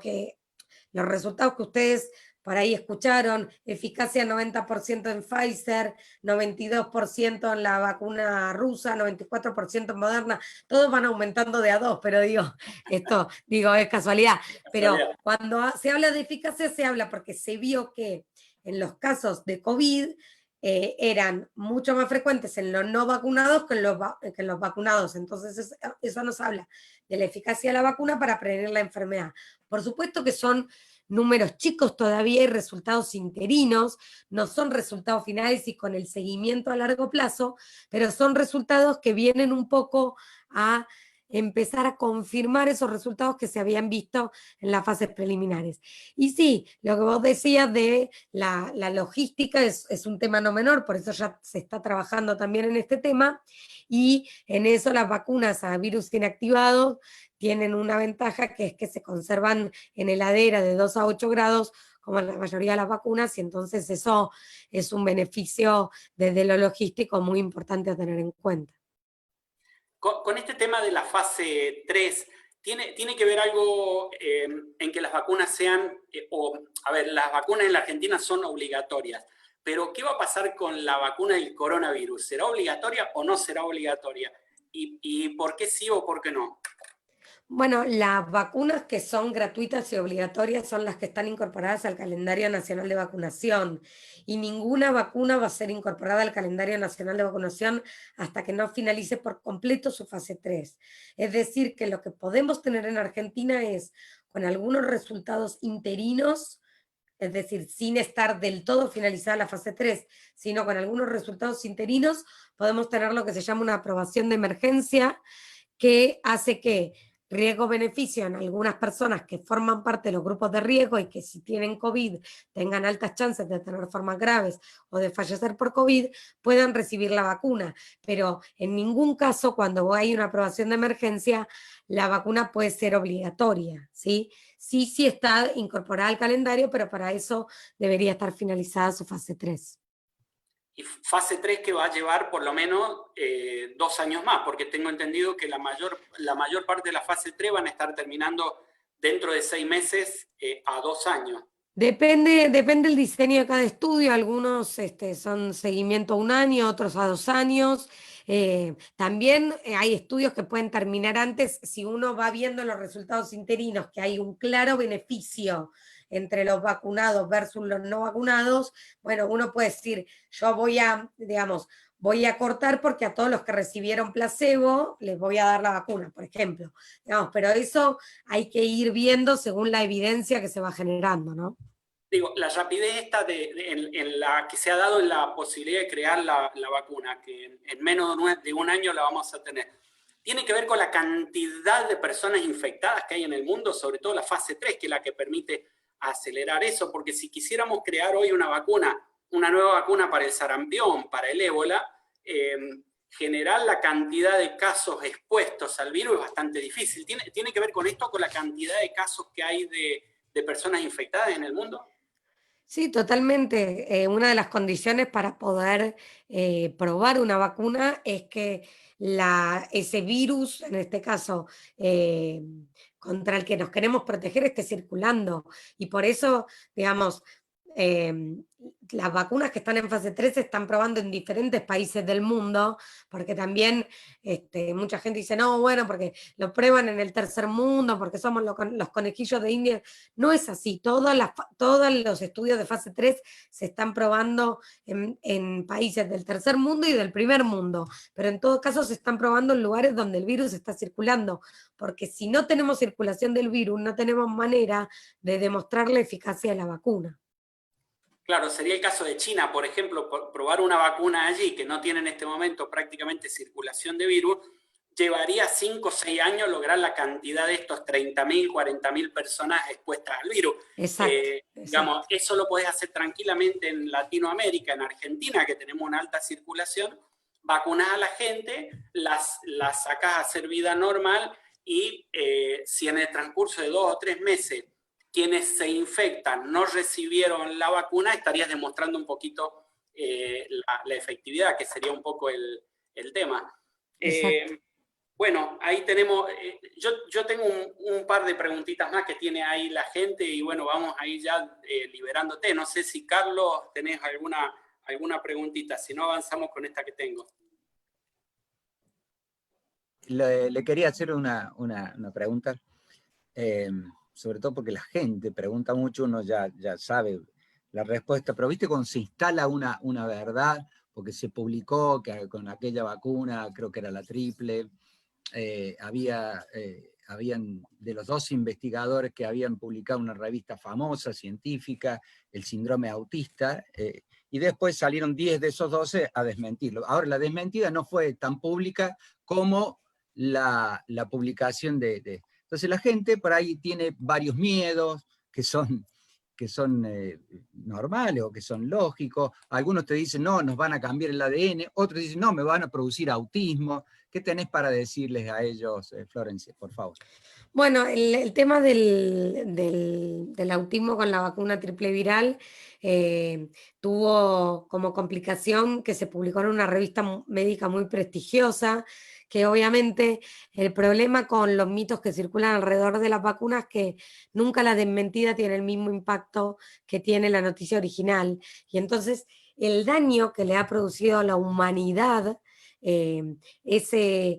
resultados que ustedes por ahí escucharon, eficacia 90% en Pfizer, 92% en la vacuna rusa, 94% en Moderna, todos van aumentando de a 2, pero esto es casualidad. Pero cuando se habla de eficacia, se habla porque se vio que en los casos de COVID eran mucho más frecuentes en los no vacunados que en los vacunados. Entonces eso nos habla de la eficacia de la vacuna para prevenir la enfermedad. Por supuesto que son números chicos todavía y resultados interinos, no son resultados finales y con el seguimiento a largo plazo, pero son resultados que vienen un poco a empezar a confirmar esos resultados que se habían visto en las fases preliminares. Y sí, lo que vos decías de la logística es un tema no menor, por eso ya se está trabajando también en este tema, y en eso las vacunas a virus inactivados tienen una ventaja que es que se conservan en heladera de 2 a 8 grados, como la mayoría de las vacunas, y entonces eso es un beneficio desde lo logístico muy importante a tener en cuenta. Con este tema de la fase 3, ¿tiene que ver algo en que las vacunas sean, las vacunas en la Argentina son obligatorias, pero ¿qué va a pasar con la vacuna del coronavirus? ¿Será obligatoria o no será obligatoria? ¿Y por qué sí o por qué no? Bueno, las vacunas que son gratuitas y obligatorias son las que están incorporadas al calendario nacional de vacunación y ninguna vacuna va a ser incorporada al calendario nacional de vacunación hasta que no finalice por completo su fase 3. Es decir, que lo que podemos tener en Argentina es con algunos resultados interinos, es decir, sin estar del todo finalizada la fase 3, sino con algunos resultados interinos, podemos tener lo que se llama una aprobación de emergencia que hace que riesgo-beneficio en algunas personas que forman parte de los grupos de riesgo y que si tienen COVID tengan altas chances de tener formas graves o de fallecer por COVID, puedan recibir la vacuna. Pero en ningún caso, cuando hay una aprobación de emergencia, la vacuna puede ser obligatoria, ¿sí? Sí está incorporada al calendario, pero para eso debería estar finalizada su fase 3. Y fase 3 que va a llevar por lo menos 2 años más, porque tengo entendido que la mayor parte de la fase 3 van a estar terminando dentro de 6 meses a 2 años. Depende el diseño de cada estudio, algunos son seguimiento a 1 año, otros a 2 años. También hay estudios que pueden terminar antes si uno va viendo los resultados interinos, que hay un claro beneficio entre los vacunados versus los no vacunados. Bueno, uno puede decir, yo voy a cortar porque a todos los que recibieron placebo les voy a dar la vacuna, por ejemplo. Pero eso hay que ir viendo según la evidencia que se va generando, ¿no? Digo, la rapidez esta en la que se ha dado en la posibilidad de crear la vacuna, que en menos de 1 año la vamos a tener, tiene que ver con la cantidad de personas infectadas que hay en el mundo, sobre todo la fase 3, que es la que permite acelerar eso, porque si quisiéramos crear hoy una nueva vacuna para el sarampión, para el ébola, generar la cantidad de casos expuestos al virus es bastante difícil. ¿Tiene que ver con esto, con la cantidad de casos que hay de personas infectadas en el mundo? Sí, totalmente. Una de las condiciones para poder probar una vacuna es que ese virus, en este caso, contra el que nos queremos proteger, esté circulando. Y por eso, digamos, las vacunas que están en fase 3 se están probando en diferentes países del mundo, porque también mucha gente dice, no, bueno, porque lo prueban en el tercer mundo, porque somos los conejillos de India. No es así, todos los estudios de fase 3 se están probando en países del tercer mundo y del primer mundo, pero en todo caso se están probando en lugares donde el virus está circulando, porque si no tenemos circulación del virus, no tenemos manera de demostrar la eficacia de la vacuna. Claro, sería el caso de China, por ejemplo, probar una vacuna allí que no tiene en este momento prácticamente circulación de virus, llevaría 5 o 6 años lograr la cantidad de estos 30.000, 40.000 personas expuestas al virus. Exacto. Digamos, eso lo podés hacer tranquilamente en Latinoamérica, en Argentina, que tenemos una alta circulación, vacunás a la gente, las sacás a hacer vida normal y si en el transcurso de 2 o 3 meses quienes se infectan no recibieron la vacuna, estarías demostrando un poquito la efectividad, que sería un poco el tema. Bueno, ahí tenemos, yo tengo un par de preguntitas más que tiene ahí la gente y bueno, vamos ahí ya liberándote. No sé si Carlos tenés alguna preguntita, si no avanzamos con esta que tengo. Le quería hacer una pregunta. Sobre todo porque la gente pregunta mucho, uno ya sabe la respuesta, pero viste cuando se instala una verdad, porque se publicó que con aquella vacuna, creo que era la triple, habían de los 2 investigadores que habían publicado una revista famosa, científica, el síndrome autista, y después salieron 10 de esos 12 a desmentirlo. Ahora, la desmentida no fue tan pública como la publicación de... Entonces la gente por ahí tiene varios miedos que son normales o que son lógicos. Algunos te dicen, no, nos van a cambiar el ADN. Otros dicen, no, me van a producir autismo. ¿Qué tenés para decirles a ellos, Florencia, por favor? Bueno, el tema del autismo con la vacuna triple viral tuvo como complicación que se publicó en una revista médica muy prestigiosa, que obviamente el problema con los mitos que circulan alrededor de las vacunas es que nunca la desmentida tiene el mismo impacto que tiene la noticia original. Y entonces el daño que le ha producido a la humanidad ese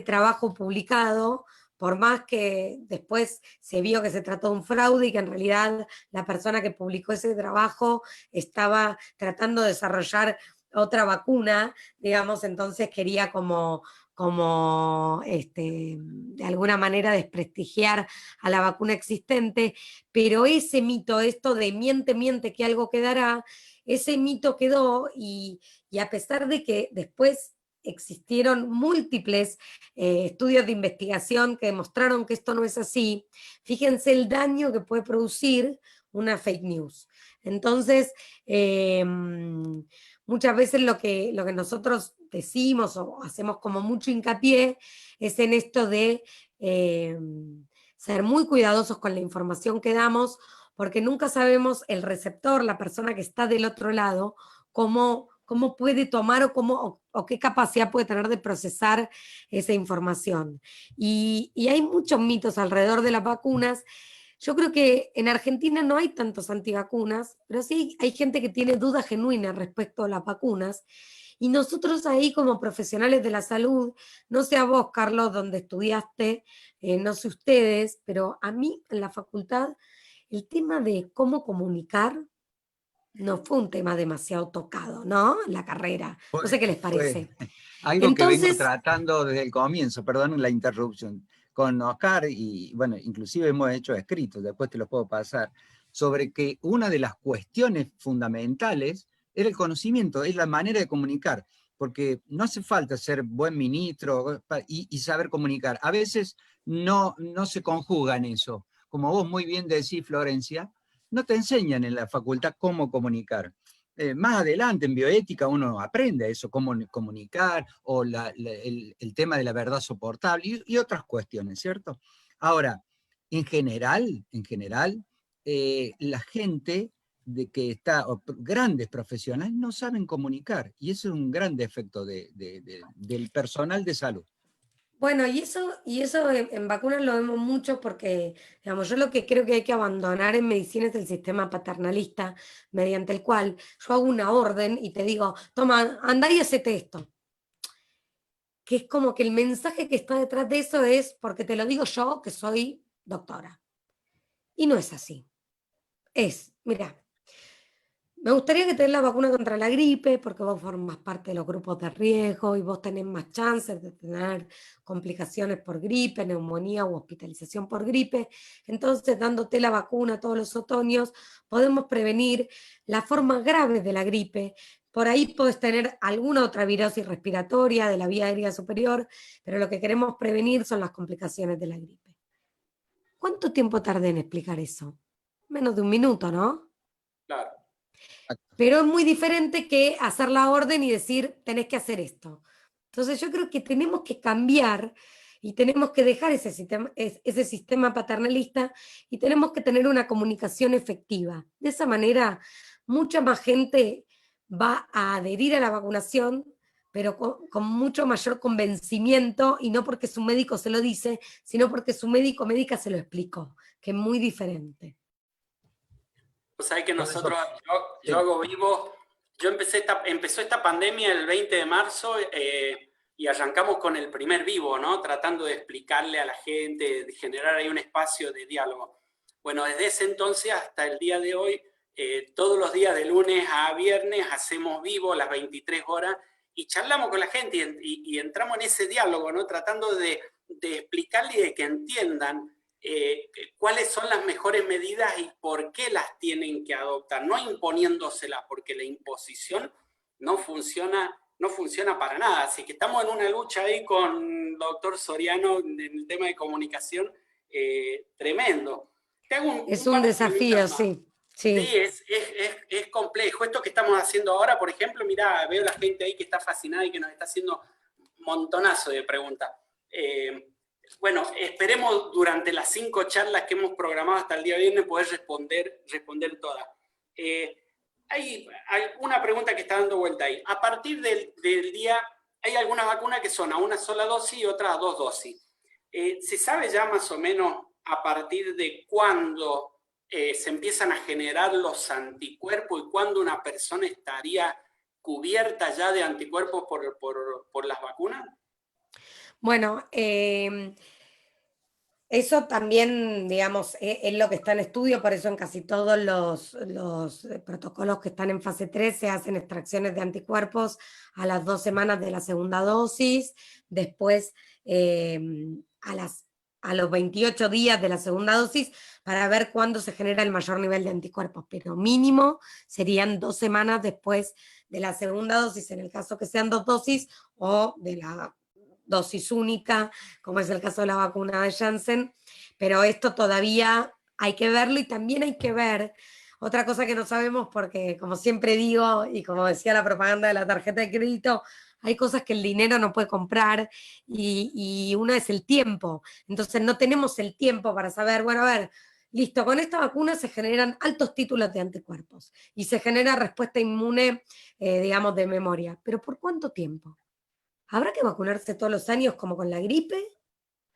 trabajo publicado, por más que después se vio que se trató de un fraude y que en realidad la persona que publicó ese trabajo estaba tratando de desarrollar otra vacuna, digamos, entonces quería como de alguna manera desprestigiar a la vacuna existente, pero ese mito, esto de miente que algo quedará, ese mito quedó y a pesar de que después existieron múltiples estudios de investigación que demostraron que esto no es así, fíjense el daño que puede producir una fake news. Entonces, muchas veces lo que nosotros decimos o hacemos como mucho hincapié es en esto de ser muy cuidadosos con la información que damos, porque nunca sabemos el receptor, la persona que está del otro lado, cómo cómo puede tomar o qué capacidad puede tener de procesar esa información. Y hay muchos mitos alrededor de las vacunas. Yo creo que en Argentina no hay tantos antivacunas, pero sí hay gente que tiene dudas genuinas respecto a las vacunas. Y nosotros ahí como profesionales de la salud, no sé a vos, Carlos, donde estudiaste, no sé ustedes, pero a mí en la facultad el tema de cómo comunicar no fue un tema demasiado tocado, ¿no? En la carrera. No sé qué les Fue parece. algo que vengo Entonces, tratando desde el comienzo, perdón la interrupción, con Oscar, y bueno, inclusive hemos hecho escritos, después te los puedo pasar, sobre que una de las cuestiones fundamentales era el conocimiento, es la manera de comunicar, porque no hace falta ser buen ministro y saber comunicar. A veces no se conjuga en eso. Como vos muy bien decís, Florencia, no te enseñan en la facultad cómo comunicar. Más adelante en bioética uno aprende eso, cómo comunicar, o el tema de la verdad soportable y otras cuestiones, ¿cierto? Ahora, en general la gente de que está, grandes profesionales, no saben comunicar, y eso es un gran defecto del personal de salud. bueno, y eso en vacunas lo vemos mucho porque, digamos, yo lo que creo que hay que abandonar en medicina es el sistema paternalista, mediante el cual yo hago una orden y te digo, toma, anda y hacete esto. Que es como que el mensaje que está detrás de eso es porque te lo digo yo, que soy doctora. Y no es así. Es, mira, me gustaría que te den la vacuna contra la gripe, porque vos formas parte de los grupos de riesgo y vos tenés más chances de tener complicaciones por gripe, neumonía u hospitalización por gripe. Entonces, dándote la vacuna todos los otoños, podemos prevenir las formas graves de la gripe. Por ahí podés tener alguna otra virosis respiratoria de la vía aérea superior, pero lo que queremos prevenir son las complicaciones de la gripe. ¿Cuánto tiempo tardé en explicar eso? Menos de un minuto, ¿no? Claro. Pero es muy diferente que hacer la orden y decir, tenés que hacer esto. Entonces yo creo que tenemos que cambiar y tenemos que dejar ese sistema paternalista y tenemos que tener una comunicación efectiva. De esa manera, mucha más gente va a adherir a la vacunación, pero con mucho mayor convencimiento, y no porque su médico se lo dice, sino porque su médico o médica se lo explicó, que es muy diferente. Pues sabés que Por eso, nosotros, yo sí. hago vivo, empezó esta pandemia el 20 de marzo y arrancamos con el primer vivo, ¿no? Tratando de explicarle a la gente, de generar ahí un espacio de diálogo. Bueno, desde ese entonces hasta el día de hoy, todos los días de lunes a viernes hacemos vivo las 23 horas y charlamos con la gente y entramos en ese diálogo, ¿no? Tratando de explicarle y de que entiendan cuáles son las mejores medidas y por qué las tienen que adoptar, no imponiéndoselas, porque la imposición no funciona para nada. Así que estamos en una lucha ahí con el doctor Soriano en el tema de comunicación tremendo. Te hago Es un un par de desafío, preguntas más. sí, Sí, sí. es complejo. Esto que estamos haciendo ahora, por ejemplo, mirá, veo la gente ahí que está fascinada y que nos está haciendo un montonazo de preguntas. Bueno, esperemos durante las 5 charlas que hemos programado hasta el día viernes poder responder todas. Hay una pregunta que está dando vuelta ahí. A partir del día, hay algunas vacunas que son a una sola dosis y otras a 2 dosis. ¿Se sabe ya más o menos a partir de cuándo se empiezan a generar los anticuerpos y cuándo una persona estaría cubierta ya de anticuerpos por las vacunas? Bueno, eso también, digamos, es lo que está en estudio, por eso en casi todos los protocolos que están en fase 3 se hacen extracciones de anticuerpos a las 2 semanas de la segunda dosis, después a los 28 días de la segunda dosis para ver cuándo se genera el mayor nivel de anticuerpos, pero mínimo serían 2 semanas después de la segunda dosis, en el caso que sean 2 dosis, o de la dosis única, como es el caso de la vacuna de Janssen, pero esto todavía hay que verlo y también hay que ver otra cosa que no sabemos porque, como siempre digo, y como decía la propaganda de la tarjeta de crédito, hay cosas que el dinero no puede comprar y una es el tiempo. Entonces no tenemos el tiempo para saber, bueno, a ver, listo, con esta vacuna se generan altos títulos de anticuerpos y se genera respuesta inmune, digamos, de memoria. ¿Pero por cuánto tiempo? ¿Habrá que vacunarse todos los años como con la gripe?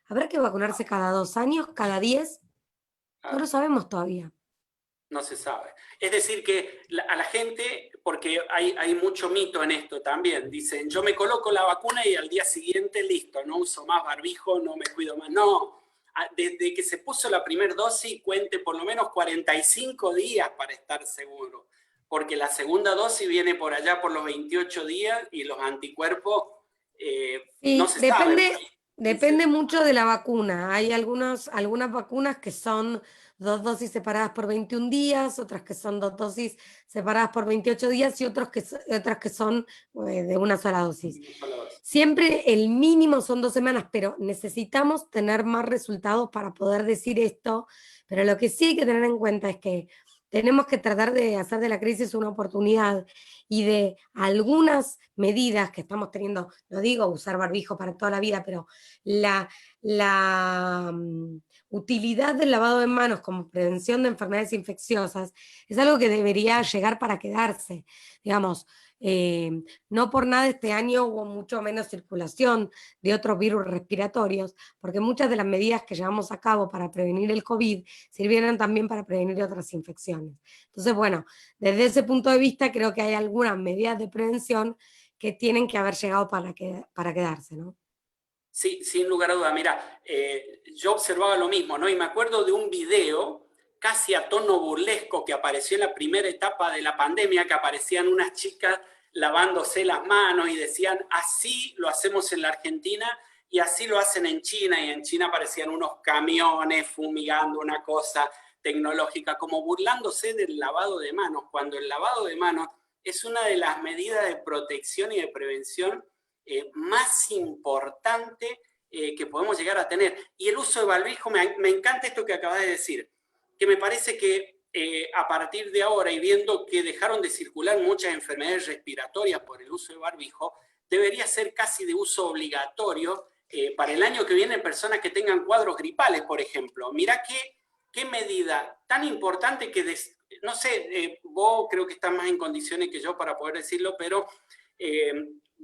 ¿Habrá que vacunarse cada 2 años, cada 10? No lo sabemos todavía. No se sabe. Es decir, que a la gente, porque hay mucho mito en esto también, dicen, yo me coloco la vacuna y al día siguiente, listo, no uso más barbijo, no me cuido más. No, desde que se puso la primera dosis, cuente por lo menos 45 días para estar seguro, porque la segunda dosis viene por allá por los 28 días y los anticuerpos no se saben. Depende mucho de la vacuna. Hay algunas vacunas que son 2 dosis separadas por 21 días, otras que son 2 dosis separadas por 28 días y otras que son de una sola dosis. Siempre el mínimo son 2 semanas, pero necesitamos tener más resultados para poder decir esto. Pero lo que sí hay que tener en cuenta es que tenemos que tratar de hacer de la crisis una oportunidad y de algunas medidas que estamos teniendo, no digo usar barbijo para toda la vida, pero la utilidad del lavado de manos como prevención de enfermedades infecciosas es algo que debería llegar para quedarse. Digamos, no por nada este año hubo mucho menos circulación de otros virus respiratorios, porque muchas de las medidas que llevamos a cabo para prevenir el COVID sirvieron también para prevenir otras infecciones. Entonces, bueno, desde ese punto de vista creo que hay algunas medidas de prevención que tienen que haber llegado para quedarse, ¿no? Sí, sin lugar a duda. Mira, yo observaba lo mismo, ¿no? Y me acuerdo de un video casi a tono burlesco que apareció en la primera etapa de la pandemia, que aparecían unas chicas lavándose las manos y decían, así lo hacemos en la Argentina y así lo hacen en China, y en China aparecían unos camiones fumigando una cosa tecnológica, como burlándose del lavado de manos, cuando el lavado de manos es una de las medidas de protección y de prevención más importante que podemos llegar a tener. Y el uso de barbijo, me encanta esto que acabas de decir, que me parece que a partir de ahora, y viendo que dejaron de circular muchas enfermedades respiratorias por el uso de barbijo, debería ser casi de uso obligatorio para el año que viene en personas que tengan cuadros gripales, por ejemplo. Mirá qué medida tan importante que, no sé, vos creo que estás más en condiciones que yo para poder decirlo, pero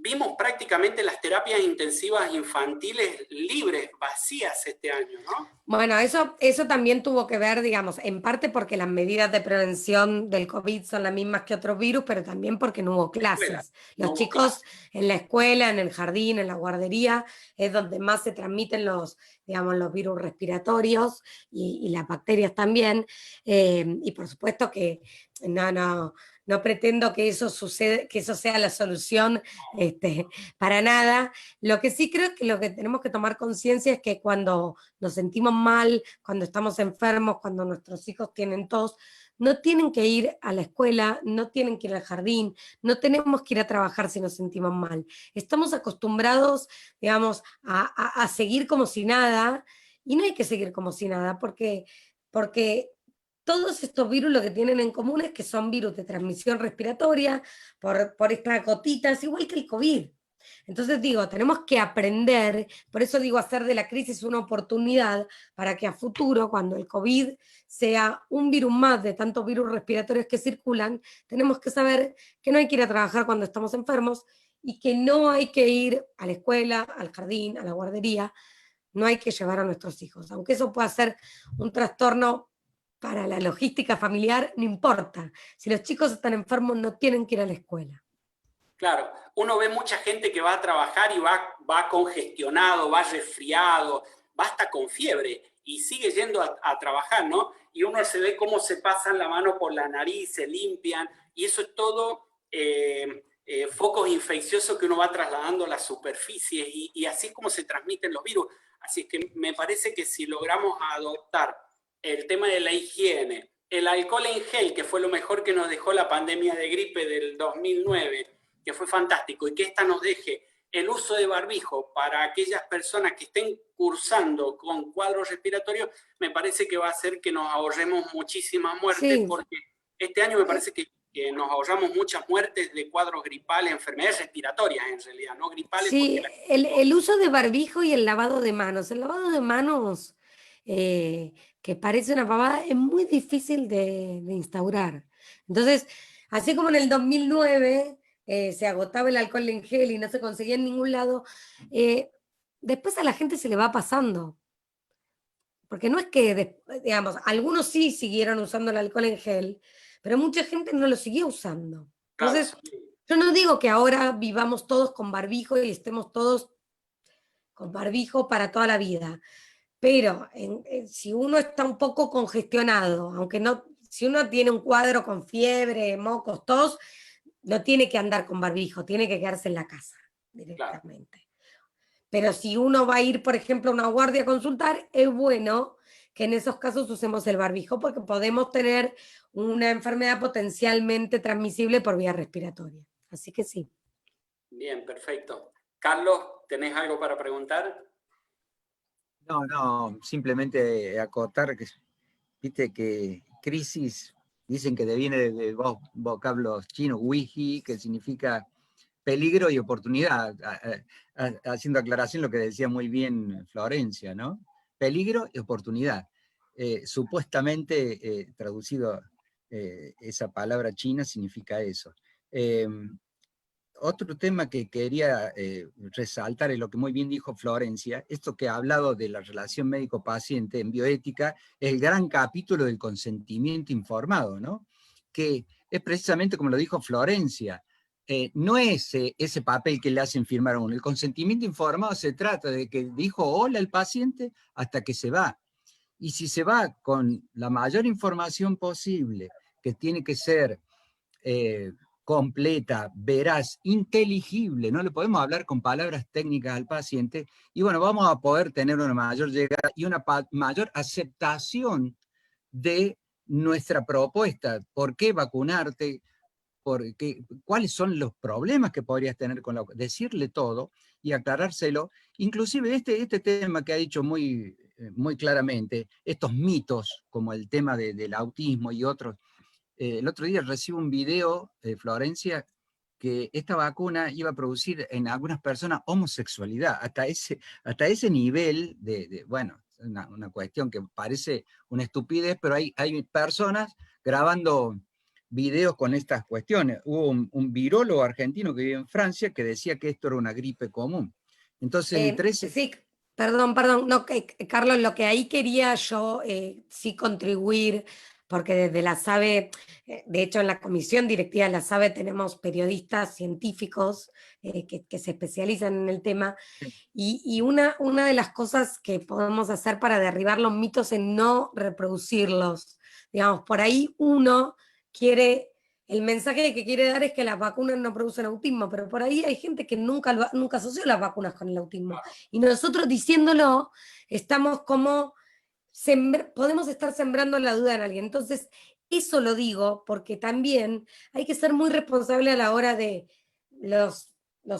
vimos prácticamente las terapias intensivas infantiles libres, vacías este año, ¿no? Bueno, eso también tuvo que ver, digamos, en parte porque las medidas de prevención del COVID son las mismas que otros virus, pero también porque no hubo clases. Los chicos en la escuela, en el jardín, en la guardería, es donde más se transmiten digamos, los virus respiratorios y las bacterias también. Y por supuesto que no pretendo que eso suceda, que eso sea la solución para nada. Lo que sí creo que lo que tenemos que tomar conciencia es que cuando nos sentimos mal, cuando estamos enfermos, cuando nuestros hijos tienen tos, no tienen que ir a la escuela, no tienen que ir al jardín, no tenemos que ir a trabajar si nos sentimos mal. Estamos acostumbrados, digamos, a seguir como si nada, y no hay que seguir como si nada, porque todos estos virus lo que tienen en común es que son virus de transmisión respiratoria por estas gotitas, igual que el COVID. Entonces digo, tenemos que aprender, por eso digo hacer de la crisis una oportunidad para que a futuro, cuando el COVID sea un virus más de tantos virus respiratorios que circulan, tenemos que saber que no hay que ir a trabajar cuando estamos enfermos y que no hay que ir a la escuela, al jardín, a la guardería, no hay que llevar a nuestros hijos. Aunque eso pueda ser un trastorno para la logística familiar, no importa. Si los chicos están enfermos, no tienen que ir a la escuela. Claro, uno ve mucha gente que va a trabajar y va congestionado, va resfriado, va hasta con fiebre y sigue yendo a trabajar, ¿no? Y uno se ve cómo se pasan la mano por la nariz, se limpian, y eso es todo focos infecciosos que uno va trasladando a las superficies y así es como se transmiten los virus. Así es que me parece que si logramos adoptar el tema de la higiene, el alcohol en gel, que fue lo mejor que nos dejó la pandemia de gripe del 2009, que fue fantástico, y que esta nos deje el uso de barbijo para aquellas personas que estén cursando con cuadros respiratorios, me parece que va a hacer que nos ahorremos muchísimas muertes, sí. Porque este año me parece que nos ahorramos muchas muertes de cuadros gripales, enfermedades respiratorias en realidad, no gripales. Sí, el uso de barbijo y el lavado de manos. El lavado de manos que parece una pavada, es muy difícil de instaurar. Entonces, así como en el 2009 se agotaba el alcohol en gel y no se conseguía en ningún lado, después a la gente se le va pasando. Porque no es que, digamos, algunos sí siguieron usando el alcohol en gel, pero mucha gente no lo siguió usando. Claro, Entonces, yo no digo que ahora vivamos todos con barbijo y estemos todos con barbijo para toda la vida, pero si uno está un poco congestionado, aunque no, si uno tiene un cuadro con fiebre, mocos, tos, no tiene que andar con barbijo, tiene que quedarse en la casa directamente. Claro. Pero si uno va a ir, por ejemplo, a una guardia a consultar, es bueno que en esos casos usemos el barbijo porque podemos tener una enfermedad potencialmente transmisible por vía respiratoria. Así que sí. Bien, perfecto. Carlos, ¿tenés algo para preguntar? No, simplemente acotar que, viste que crisis, dicen que deviene de vocablos chinos, wiji, que significa peligro y oportunidad, haciendo aclaración lo que decía muy bien Florencia, ¿no? Peligro y oportunidad. Supuestamente, traducido, esa palabra china significa eso. Otro tema que quería resaltar es lo que muy bien dijo Florencia, esto que ha hablado de la relación médico-paciente en bioética, es el gran capítulo del consentimiento informado, ¿no? Que es precisamente como lo dijo Florencia, no es ese papel que le hacen firmar a uno. El consentimiento informado se trata de que dijo hola el paciente hasta que se va. Y si se va con la mayor información posible, que tiene que ser completa, veraz, inteligible, no le podemos hablar con palabras técnicas al paciente, y bueno, vamos a poder tener una mayor llegada y una mayor aceptación de nuestra propuesta. ¿Por qué vacunarte? ¿Cuáles son los problemas que podrías tener con decirle todo y aclarárselo? Inclusive este tema que ha dicho muy claramente, estos mitos, como el tema del autismo y otros. El otro día recibo un video, Florencia, que esta vacuna iba a producir en algunas personas homosexualidad, hasta ese nivel bueno, una cuestión que parece una estupidez, pero hay personas grabando videos con estas cuestiones. Hubo un virólogo argentino que vive en Francia que decía que esto era una gripe común. Entonces, entre ese... Sí, perdón, no, Carlos, lo que ahí quería yo sí contribuir, porque desde la SABE, de hecho en la comisión directiva de la SABE tenemos periodistas científicos que se especializan en el tema, y una de las cosas que podemos hacer para derribar los mitos es no reproducirlos. Digamos, por ahí uno quiere... El mensaje que quiere dar es que las vacunas no producen autismo, pero por ahí hay gente que nunca asoció las vacunas con el autismo. Y nosotros diciéndolo, estamos como, podemos estar sembrando la duda en alguien. Entonces, eso lo digo porque también hay que ser muy responsable a la hora de los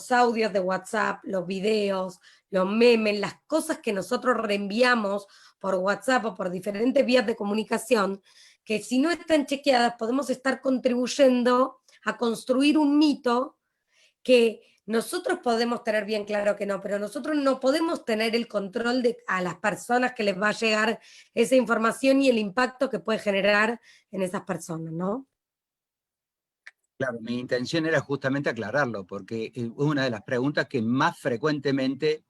audios de WhatsApp, los videos, los memes, las cosas que nosotros reenviamos por WhatsApp o por diferentes vías de comunicación, que si no están chequeadas podemos estar contribuyendo a construir un mito que nosotros podemos tener bien claro que no, pero nosotros no podemos tener el control a las personas que les va a llegar esa información y el impacto que puede generar en esas personas, ¿no? Claro, mi intención era justamente aclararlo, porque es una de las preguntas que más frecuentemente,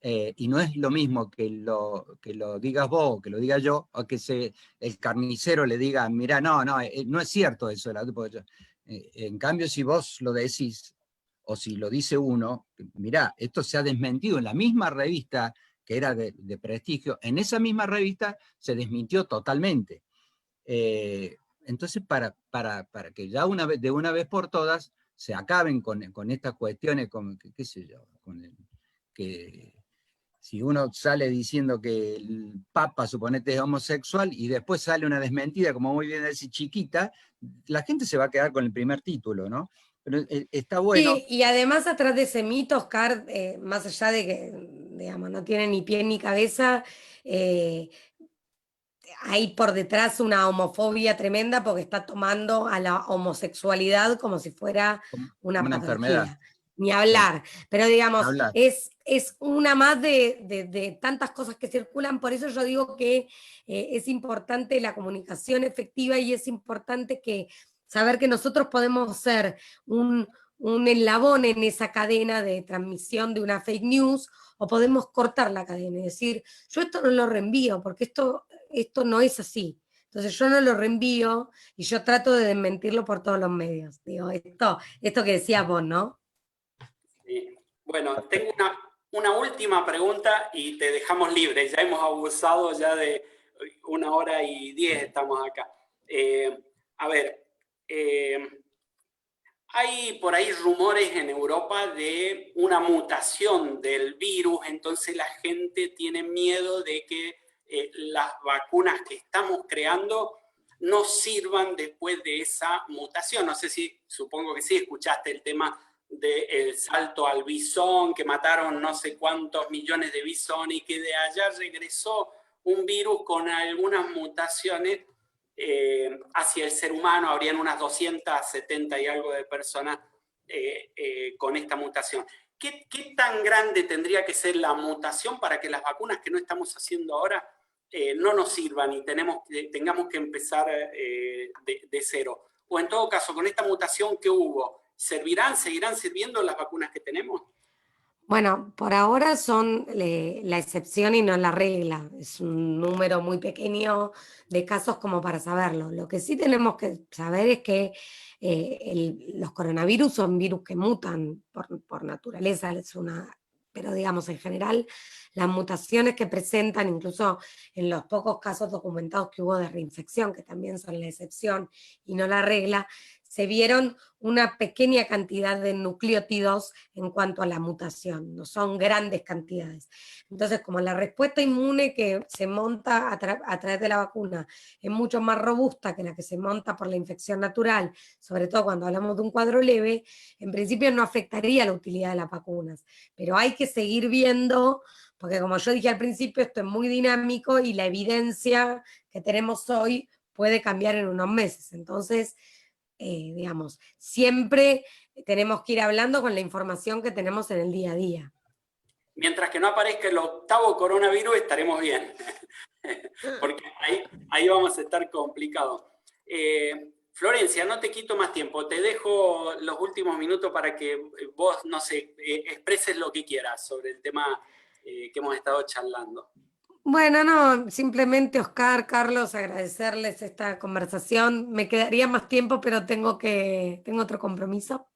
y no es lo mismo que lo digas vos, que lo diga yo, o que el carnicero le diga, mira, no es cierto eso. En cambio, si vos lo decís, o si lo dice uno, mira, esto se ha desmentido en la misma revista que era de prestigio, en esa misma revista se desmintió totalmente. Entonces, para que ya de una vez por todas se acaben con estas cuestiones, qué sé yo, que si uno sale diciendo que el Papa, suponete, es homosexual y después sale una desmentida, como muy bien decís, chiquita, la gente se va a quedar con el primer título, ¿no? Pero está bueno. Sí, y además atrás de ese mito, Oscar, más allá de que, digamos, no tiene ni pie ni cabeza, hay por detrás una homofobia tremenda porque está tomando a la homosexualidad como si fuera una Como una enfermedad. patología. Ni hablar, pero digamos, hablar. es una más de tantas cosas que circulan, por eso yo digo que es importante la comunicación efectiva y es importante saber que nosotros podemos ser un eslabón en esa cadena de transmisión de una fake news o podemos cortar la cadena y decir, yo esto no lo reenvío porque esto no es así. Entonces yo no lo reenvío y yo trato de desmentirlo por todos los medios. Digo, esto que decías vos, ¿no? Sí. Bueno, tengo una última pregunta y te dejamos libre. Ya hemos abusado ya de 1 hora y 10, estamos acá. A ver, hay por ahí rumores en Europa de una mutación del virus, entonces la gente tiene miedo de que las vacunas que estamos creando no sirvan después de esa mutación. No sé si, supongo que sí, escuchaste el tema del salto al bisón, que mataron no sé cuántos millones de bisón y que de allá regresó un virus con algunas mutaciones hacia el ser humano. Habrían unas 270 y algo de personas con esta mutación. ¿Qué tan grande tendría que ser la mutación para que las vacunas que no estamos haciendo ahora no nos sirvan y tengamos que empezar de cero? O en todo caso, con esta mutación que hubo, ¿seguirán sirviendo las vacunas que tenemos? Bueno, por ahora son la excepción y no la regla. Es un número muy pequeño de casos como para saberlo. Lo que sí tenemos que saber es que los coronavirus son virus que mutan por naturaleza, pero digamos en general las mutaciones que presentan, incluso en los pocos casos documentados que hubo de reinfección, que también son la excepción y no la regla, se vieron una pequeña cantidad de nucleótidos en cuanto a la mutación, no son grandes cantidades. Entonces, como la respuesta inmune que se monta a través de la vacuna es mucho más robusta que la que se monta por la infección natural, sobre todo cuando hablamos de un cuadro leve, en principio no afectaría la utilidad de las vacunas, pero hay que seguir viendo, porque como yo dije al principio, esto es muy dinámico y la evidencia que tenemos hoy puede cambiar en unos meses. Entonces, digamos, siempre tenemos que ir hablando con la información que tenemos en el día a día. Mientras que no aparezca el 8º coronavirus, estaremos bien. Porque ahí vamos a estar complicados. Florencia, no te quito más tiempo. Te dejo los últimos minutos para que vos, no sé, expreses lo que quieras sobre el tema que hemos estado charlando. Bueno, no, simplemente Oscar, Carlos, agradecerles esta conversación. Me quedaría más tiempo, pero tengo otro compromiso.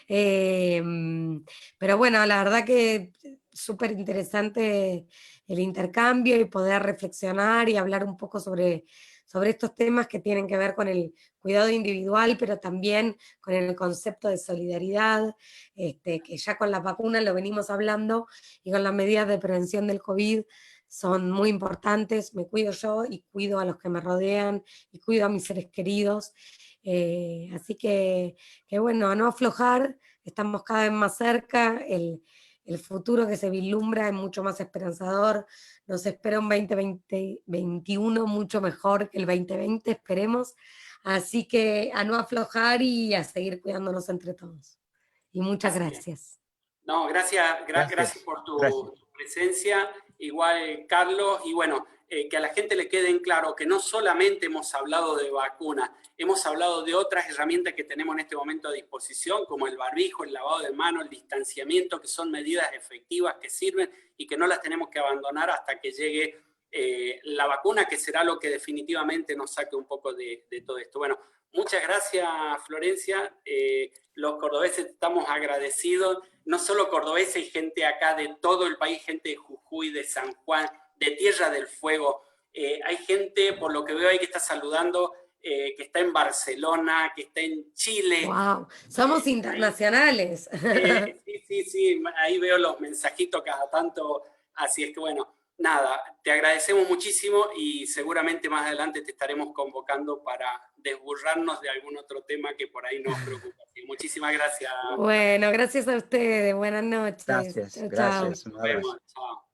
Pero bueno, la verdad que súper interesante el intercambio y poder reflexionar y hablar un poco sobre estos temas que tienen que ver con el cuidado individual, pero también con el concepto de solidaridad, que ya con las vacunas lo venimos hablando y con las medidas de prevención del COVID son muy importantes. Me cuido yo y cuido a los que me rodean y cuido a mis seres queridos. Así que bueno, a no aflojar, estamos cada vez más cerca, el futuro que se vislumbra es mucho más esperanzador, nos espera un 2021 mucho mejor que el 2020, esperemos, así que a no aflojar y a seguir cuidándonos entre todos. Y muchas gracias. No, gracias por tu presencia, igual Carlos, y bueno, que a la gente le quede en claro que no solamente hemos hablado de vacunas, hemos hablado de otras herramientas que tenemos en este momento a disposición, como el barbijo, el lavado de manos, el distanciamiento, que son medidas efectivas que sirven y que no las tenemos que abandonar hasta que llegue la vacuna, que será lo que definitivamente nos saque un poco de todo esto. Bueno, muchas gracias, Florencia. Los cordobeses estamos agradecidos, no solo cordobeses, hay gente acá de todo el país, gente de Jujuy, de San Juan, de Tierra del Fuego. Hay gente, por lo que veo ahí, que está saludando, que está en Barcelona, que está en Chile. ¡Wow! Somos internacionales. Sí, ahí veo los mensajitos cada tanto, así es que bueno, nada, te agradecemos muchísimo y seguramente más adelante te estaremos convocando para desburrarnos de algún otro tema que por ahí nos preocupa. Así, muchísimas gracias. Bueno, gracias a ustedes. Buenas noches. Gracias, Chao, gracias. chao. Un abrazo. Nos vemos, chao.